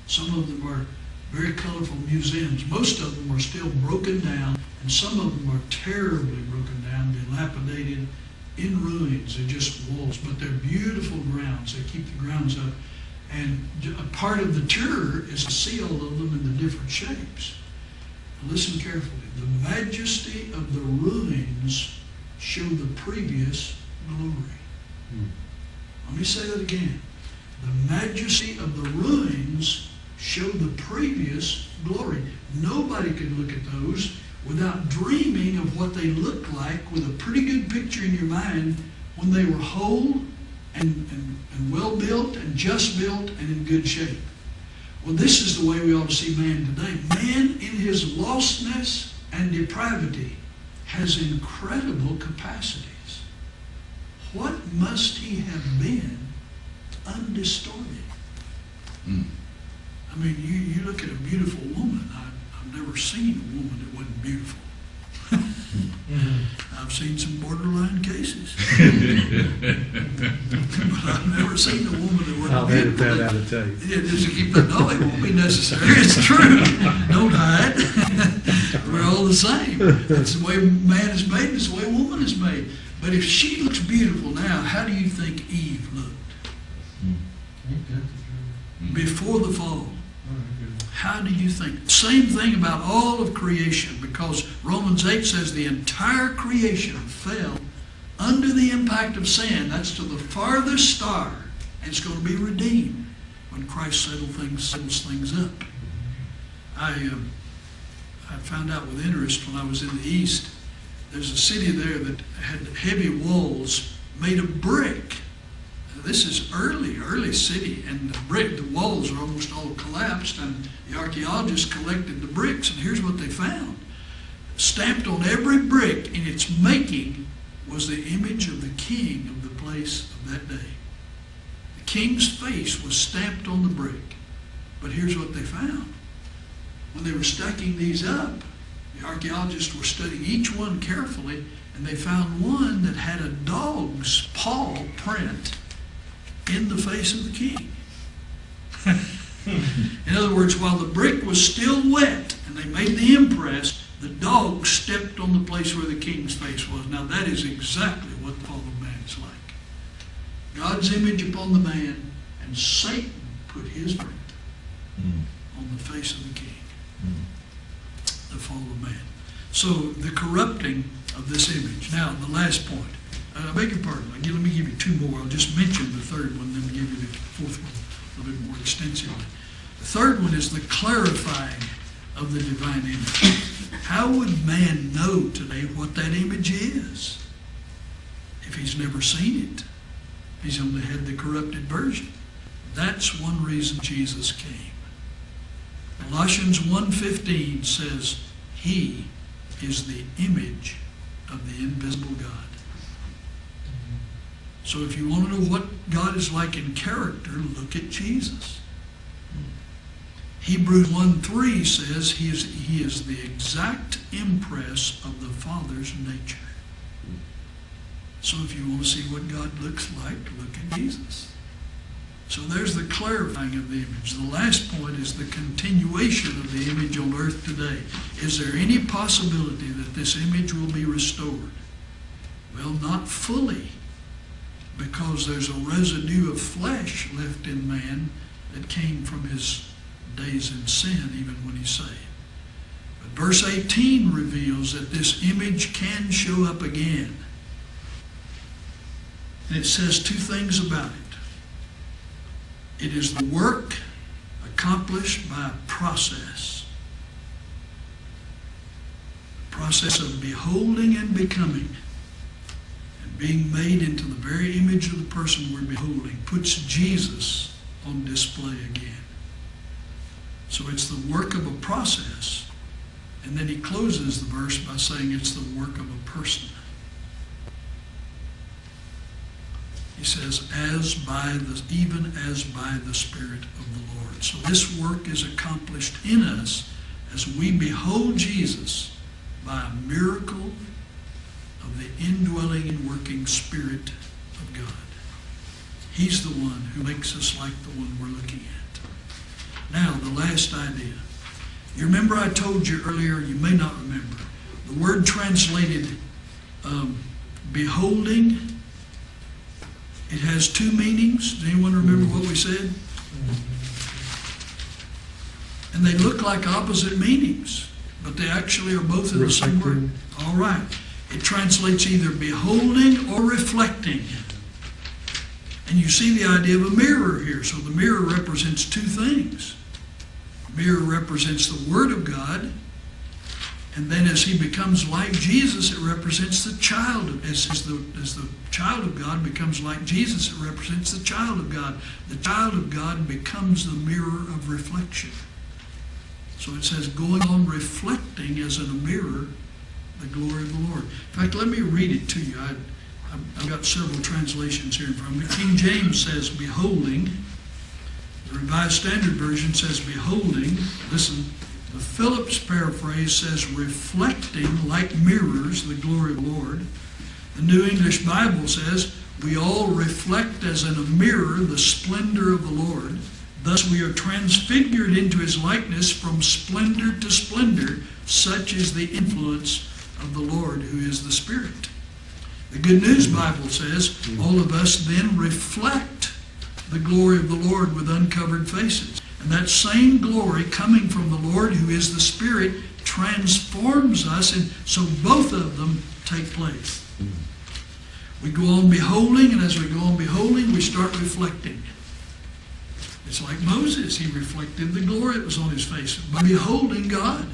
Some of them are very colorful museums. Most of them are still broken down, and some of them are terribly broken down, dilapidated, in ruins. They're just walls, but they're beautiful grounds. They keep the grounds up. And a part of the tour is to see all of them in the different shapes. Now listen carefully. The majesty of the ruins show the previous glory. Let me say that again. The majesty of the ruins show the previous glory. Nobody could look at those without dreaming of what they looked like with a pretty good picture in your mind when they were whole and well built and just built and in good shape. Well, this is the way we ought to see man today. Man in his lostness and depravity has incredible capacities. What must he have been undistorted? I mean, you look at a beautiful woman. I've never seen a woman that wasn't beautiful. I've seen some borderline cases. But I've never seen a woman that wasn't I'll beautiful. edit that out of tape. Yeah, just to keep no, it won't be necessary. It's true. Don't hide. We're all the same. That's the way man is made. It's the way woman is made. But if she looks beautiful now, how do you think Eve looked Ain't that the truth? before the fall? All right, good. How do you think? Same thing about all of creation, because Romans 8 says the entire creation fell under the impact of sin. That's to the farthest star, and it's going to be redeemed when Christ settles things up. I found out with interest when I was in the East, there's a city there that had heavy walls made of brick. This is early city, and the walls are almost all collapsed, and the archaeologists collected the bricks, and here's what they found. Stamped on every brick in its making was the image of the king of the place of that day. The king's face was stamped on the brick. But here's what they found. When they were stacking these up, the archaeologists were studying each one carefully, and they found one that had a dog's paw print in the face of the king. In other words, while the brick was still wet and they made the impress, the dog stepped on the place where the king's face was. Now that is exactly what the fall of man is like. God's image upon the man, and Satan put his print on the face of the king. The fall of man. So the corrupting of this image. Now the last point. I beg your pardon. Let me give you two more. I'll just mention the third one, then give you the fourth one a little bit more extensively. The third one is the clarifying of the divine image. How would man know today what that image is if he's never seen it? He's only had the corrupted version. That's one reason Jesus came. Colossians 1:15 says, He is the image of the invisible God. So if you want to know what God is like in character, look at Jesus. Hebrews 1:3 says he is the exact impress of the Father's nature. So if you want to see what God looks like, look at Jesus. So there's the clarifying of the image. The last point is the continuation of the image on earth today. Is there any possibility that this image will be restored? Well, not fully, because there's a residue of flesh left in man that came from his days in sin, even when he's saved. But verse 18 reveals that this image can show up again. And it says two things about it. It is the work accomplished by a process. The process of beholding and becoming. And being made into the very image of the person we're beholding puts Jesus on display again. So it's the work of a process. And then he closes the verse by saying it's the work of a person. He says, even as by the Spirit of the Lord. So this work is accomplished in us as we behold Jesus by a miracle of the indwelling and working Spirit of God. He's the one who makes us like the one we're looking at. Now, the last idea. You remember I told you earlier, you may not remember, the word translated beholding, it has two meanings. Does anyone remember what we said? And they look like opposite meanings, but they actually are both in the same word. Reflecting. All right. It translates either beholding or reflecting. And you see the idea of a mirror here. So the mirror represents two things. The mirror represents the Word of God, and then as he becomes like Jesus, it represents the child. As the child of God becomes like Jesus, it represents the child of God. The child of God becomes the mirror of reflection. So it says, going on reflecting as in a mirror the glory of the Lord. In fact, let me read it to you. I've got several translations here in front of me. King James says, beholding. The Revised Standard Version says, beholding. Listen. The Phillips paraphrase says, reflecting like mirrors the glory of the Lord. The New English Bible says, we all reflect as in a mirror the splendor of the Lord. Thus we are transfigured into his likeness from splendor to splendor. Such is the influence of the Lord, who is the Spirit. The Good News Bible says, all of us then reflect the glory of the Lord with uncovered faces. And that same glory coming from the Lord, who is the Spirit, transforms us, and so both of them take place. We go on beholding, and as we go on beholding, we start reflecting. It's like Moses. He reflected the glory that was on his face by beholding God.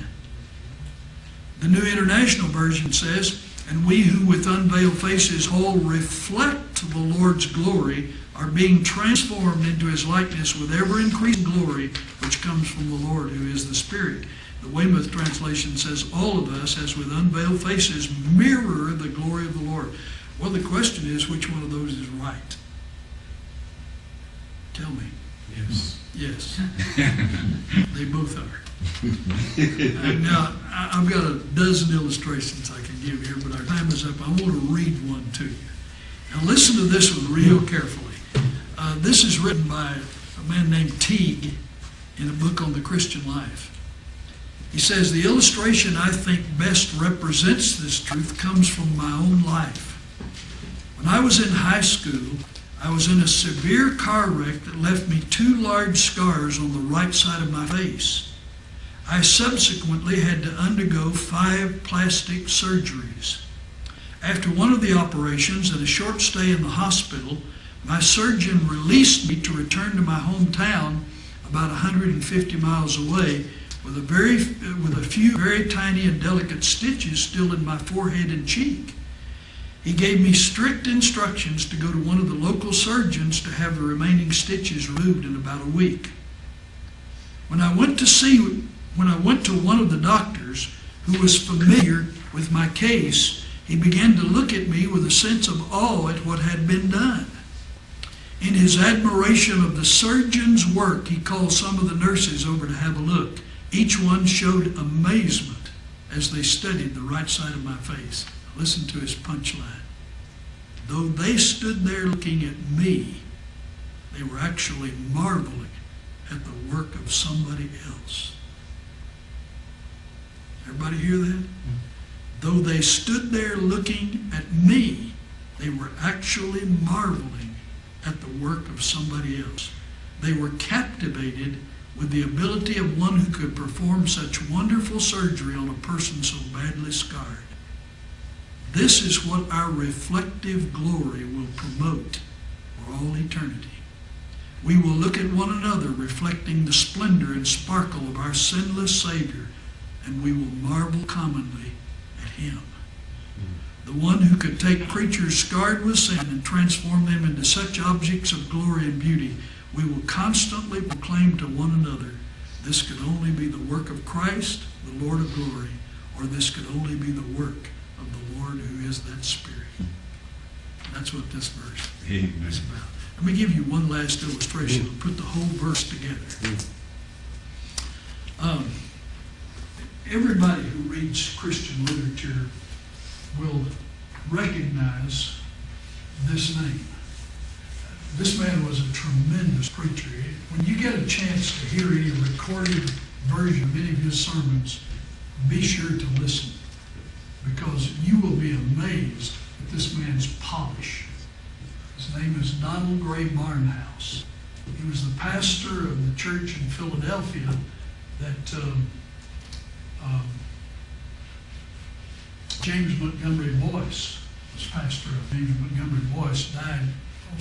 The New International Version says, and we who with unveiled faces all reflect the Lord's glory are being transformed into his likeness with ever-increasing glory, which comes from the Lord, who is the Spirit. The Weymouth translation says, all of us, as with unveiled faces, mirror the glory of the Lord. Well, the question is, which one of those is right? Tell me. Yes. Yes. They both are. Now, I've got a dozen illustrations I can give here, but our time is up. I want to read one to you. Now, listen to this one real carefully. This is written by a man named Teague in a book on the Christian life. He says, the illustration I think best represents this truth comes from my own life. When I was in high school, I was in a severe car wreck that left me 2 large scars on the right side of my face. I subsequently had to undergo 5 plastic surgeries. After one of the operations and a short stay in the hospital, my surgeon released me to return to my hometown about 150 miles away with a few very tiny and delicate stitches still in my forehead and cheek. He gave me strict instructions to go to one of the local surgeons to have the remaining stitches removed in about a week. When I went to one of the doctors who was familiar with my case, he began to look at me with a sense of awe at what had been done. In his admiration of the surgeon's work, he called some of the nurses over to have a look. Each one showed amazement as they studied the right side of my face. Listen to his punchline. Though they stood there looking at me, they were actually marveling at the work of somebody else. Everybody hear that? Though they stood there looking at me, they were actually marveling at the work of somebody else. They were captivated with the ability of one who could perform such wonderful surgery on a person so badly scarred. This is what our reflective glory will promote for all eternity. We will look at one another reflecting the splendor and sparkle of our sinless Savior, and we will marvel commonly at Him. The one who could take creatures scarred with sin and transform them into such objects of glory and beauty, we will constantly proclaim to one another, this could only be the work of Christ, the Lord of glory, or this could only be the work of the Lord who is that Spirit. That's what this verse is about. Let me give you one last illustration and put the whole verse together. Everybody who reads Christian literature will recognize this name. This man was a tremendous preacher. When you get a chance to hear any recorded version of any of his sermons, be sure to listen, because you will be amazed at this man's polish. His name is Donald Gray Barnhouse. He He was the pastor of the church in Philadelphia that James Montgomery Boyce was pastor of. James Montgomery Boyce died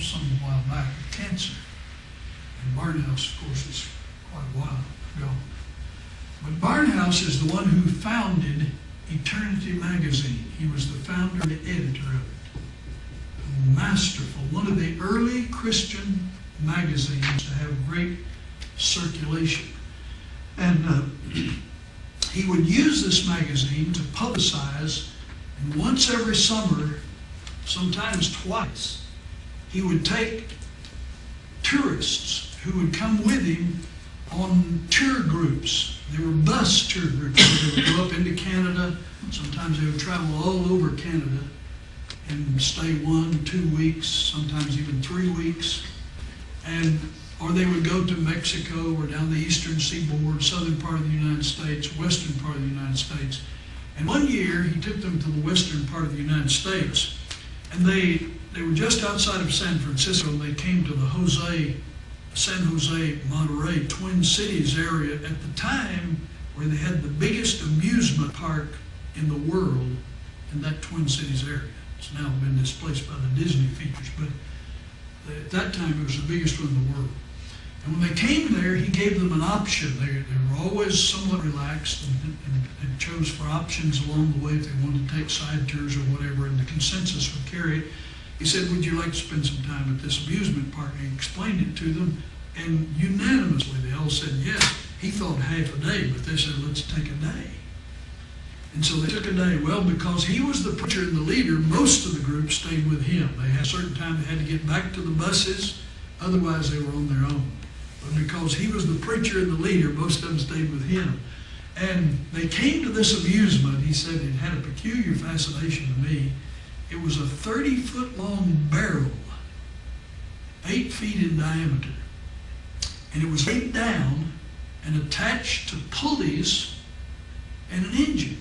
some while back of cancer. And Barnhouse, of course, was quite a while ago. But Barnhouse is the one who founded Eternity Magazine. He was the founder and editor of it. Masterful. One of the early Christian magazines to have great circulation. And he would use this magazine to publicize, and once every summer, sometimes twice, he would take tourists who would come with him on tour groups. They were bus tour groups. They would go up into Canada. Sometimes they would travel all over Canada and stay 1, 2 weeks, sometimes even 3 weeks. Or they would go to Mexico or down the eastern seaboard, southern part of the United States, western part of the United States. And one year he took them to the western part of the United States. And they were just outside of San Francisco. They came to the San Jose, Monterey, Twin Cities area at the time where they had the biggest amusement park in the world in that Twin Cities area. It's now been displaced by the Disney features, but at that time it was the biggest one in the world. And when they came there, he gave them an option. They were always somewhat relaxed and chose for options along the way if they wanted to take side tours or whatever, and the consensus would carry it. He said, would you like to spend some time at this amusement park? And he explained it to them, and unanimously they all said yes. He thought half a day, but they said, let's take a day. And so they took a day. Well, because he was the preacher and the leader, most of the group stayed with him. They had a certain time they had to get back to the buses, otherwise they were on their own. But because he was the preacher and the leader, most of them stayed with him. And they came to this amusement. He said it had a peculiar fascination to me. It was a 30-foot long barrel, 8 feet in diameter. And it was laid down and attached to pulleys and an engine.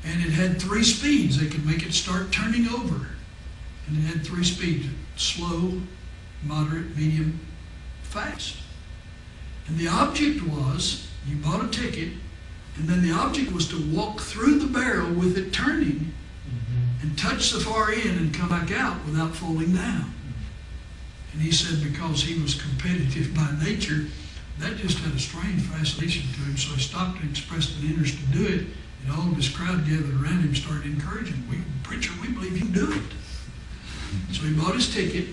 And it had 3 speeds. They could make it start turning over. And it had 3 speeds: slow, moderate, medium, fast. And the object was, you bought a ticket, and then the object was to walk through the barrel with it turning and touch the far end and come back out without falling down. And he said because he was competitive by nature, that just had a strange fascination to him. So he stopped and expressed an interest to do it. And all of his crowd gathered around him, started encouraging him. Preacher, we believe you can do it. So he bought his ticket,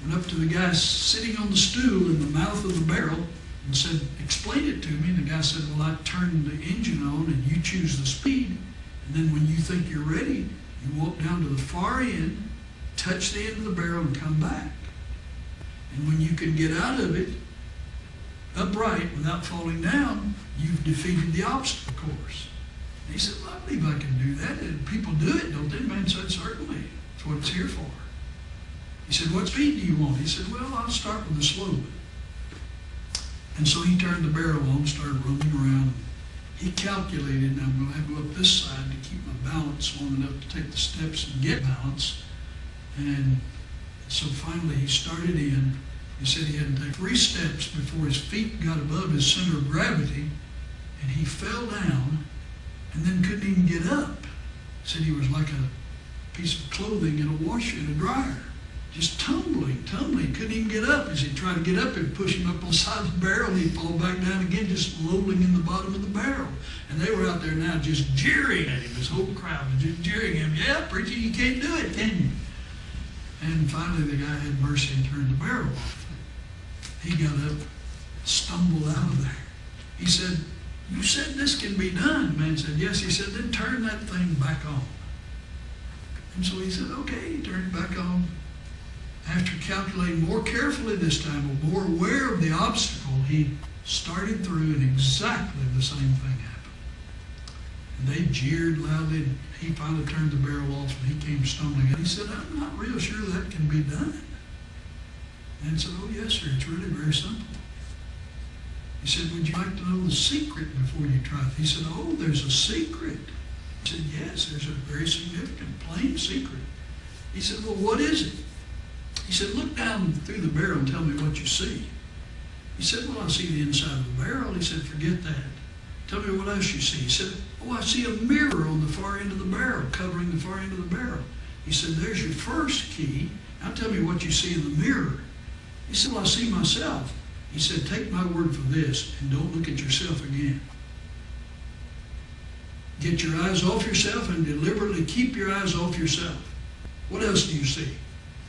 went up to the guy sitting on the stool in the mouth of the barrel and said, explain it to me. And the guy said, well, I turn the engine on and you choose the speed. And then when you think you're ready, you walk down to the far end, touch the end of the barrel and come back. And when you can get out of it upright without falling down, you've defeated the obstacle course. And he said, well, I believe I can do that. And people do it, don't they? The man said, certainly. That's what it's here for. He said, what speed do you want? He said, well, I'll start with the slow one. And so he turned the barrel on, started roaming around. He calculated, now I'm going to have to go up this side to keep my balance long enough to take the steps and get balance. And so finally he started in. He said he had to take 3 steps before his feet got above his center of gravity, and he fell down and then couldn't even get up. He said he was like a piece of clothing in a washer, in a dryer, just tumbling, couldn't even get up. As he tried to get up, he'd push him up on the side of the barrel, and he'd fall back down again, just lolling in the bottom of the barrel. And they were out there now just jeering at him. This whole crowd was just jeering him. Yeah, preacher, you can't do it, can you? And finally the guy had mercy and turned the barrel off. He got up, stumbled out of there. He said, you said this can be done. The man said, yes. He said, then turn that thing back on. And so he said, okay. He turned it back on. After calculating more carefully this time, or more aware of the obstacle, he started through, and exactly the same thing happened. And they jeered loudly, and he finally turned the barrel off, and he came stumbling in. He said, I'm not real sure that can be done. And said, oh, yes, sir, it's really very simple. He said, would you like to know the secret before you try it? He said, oh, there's a secret. He said, yes, there's a very significant, plain secret. He said, well, what is it? He said, look down through the barrel and tell me what you see. He said, well, I see the inside of the barrel. He said, forget that. Tell me what else you see. He said, oh, I see a mirror on the far end of the barrel, covering the far end of the barrel. He said, there's your first key. Now tell me what you see in the mirror. He said, well, I see myself. He said, take my word for this and don't look at yourself again. Get your eyes off yourself and deliberately keep your eyes off yourself. What else do you see?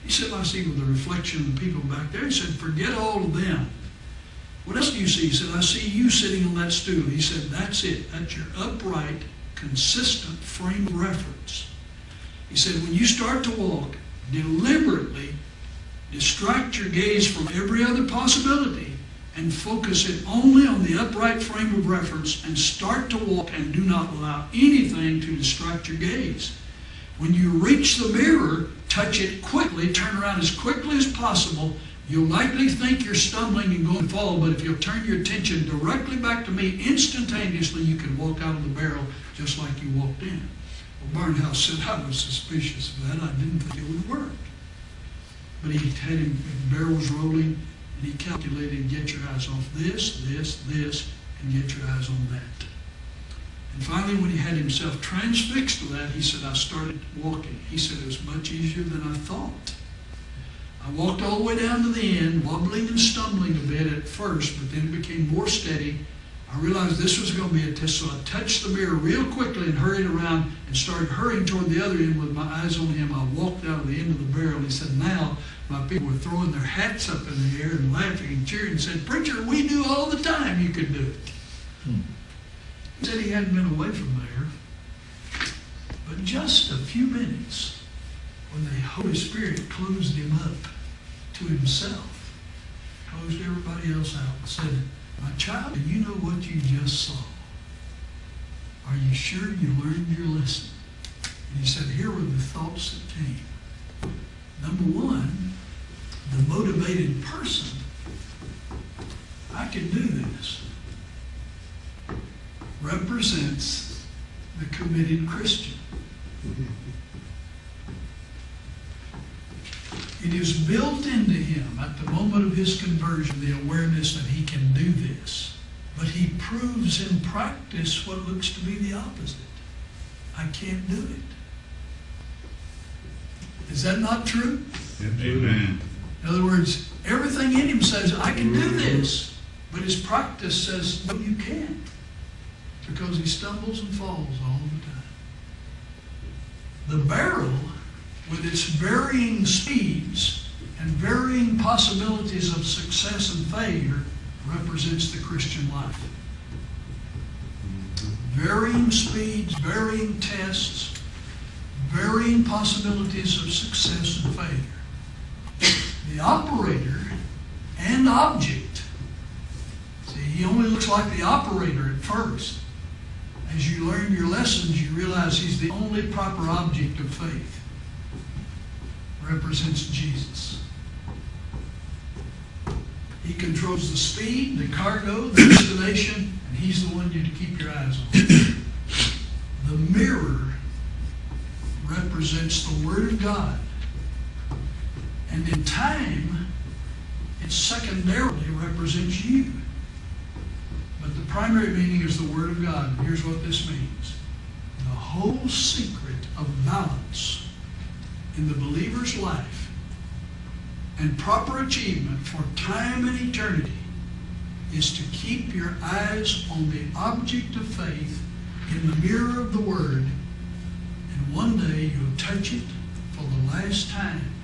He said, I see with the reflection of the people back there. He said, forget all of them. What else do you see? He said, I see you sitting on that stool. He said, that's it. That's your upright, consistent frame of reference. He said, when you start to walk, deliberately distract your gaze from every other possibility and focus it only on the upright frame of reference and start to walk and do not allow anything to distract your gaze. When you reach the mirror, touch it quickly, turn around as quickly as possible. You'll likely think you're stumbling and going to fall, but if you'll turn your attention directly back to me, instantaneously you can walk out of the barrel just like you walked in. Well, Barnhouse said, I was suspicious of that. I didn't think it would work. But he had him, the barrel was rolling, and he calculated, get your eyes off this, and get your eyes on that. And finally, when he had himself transfixed to that, he said, I started walking. He said, it was much easier than I thought. I walked all the way down to the end, wobbling and stumbling a bit at first, but then it became more steady. I realized this was going to be a test, so I touched the mirror real quickly and hurried around and started hurrying toward the other end with my eyes on him. I walked out of the end of the barrel. He said, now my people were throwing their hats up in the air and laughing and cheering and said, preacher, we knew all the time you could do it. He said he hadn't been away from there, but just a few minutes when the Holy Spirit closed him up to himself, closed everybody else out, and said, my child, do you know what you just saw? Are you sure you learned your lesson? And he said, here were the thoughts that came. Number one, the motivated person. I can do this. Represents the committed Christian. It is built into him at the moment of his conversion, the awareness that he can do this. But he proves in practice what looks to be the opposite. I can't do it. Is that not true? Amen. In other words, everything in him says, I can do this. But his practice says, no, you can't. Because he stumbles and falls all the time. The barrel, with its varying speeds and varying possibilities of success and failure, represents the Christian life. Varying speeds, varying tests, varying possibilities of success and failure. The operator and object. See, he only looks like the operator at first. As you learn your lessons, you realize he's the only proper object of faith. Represents Jesus. He controls the speed, the cargo, the destination, and he's the one you to keep your eyes on. The mirror represents the Word of God. And in time, it secondarily represents you. But the primary meaning is the Word of God. And here's what this means. The whole secret of balance in the believer's life and proper achievement for time and eternity is to keep your eyes on the object of faith in the mirror of the Word, and one day you'll touch it for the last time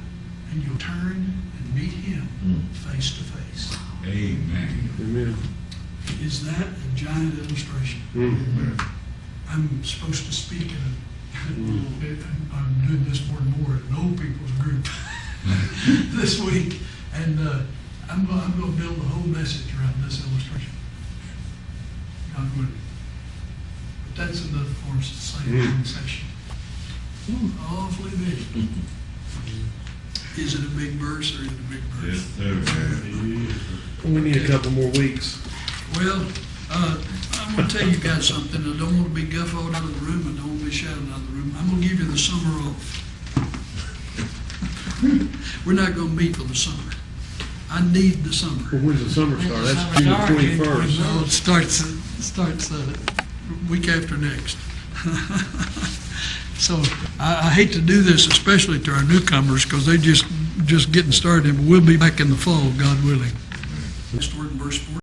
and you'll turn and meet Him face to face. Amen. Amen. Is that a giant illustration? I'm supposed to speak in I'm doing this more and more at an old people's group this week, and I'm going to build the whole message around this illustration. God willing. But that's enough for us to say in one session. Awfully big. Is it a big verse or is it a big verse? Yes, sir. We need a couple more weeks. Well, I'm going to tell you guys something. I don't want to be guffawed out of the room. I don't want to be shouted out of the room. I'm going to give you the summer off. we're not going to meet for the summer. I need the summer. Well, when's the summer start? That's Summer June start, June 21st. No, it starts week after next. So I hate to do this, especially to our newcomers, because they just getting started. But we'll be back in the fall, God willing. Next word in verse 4.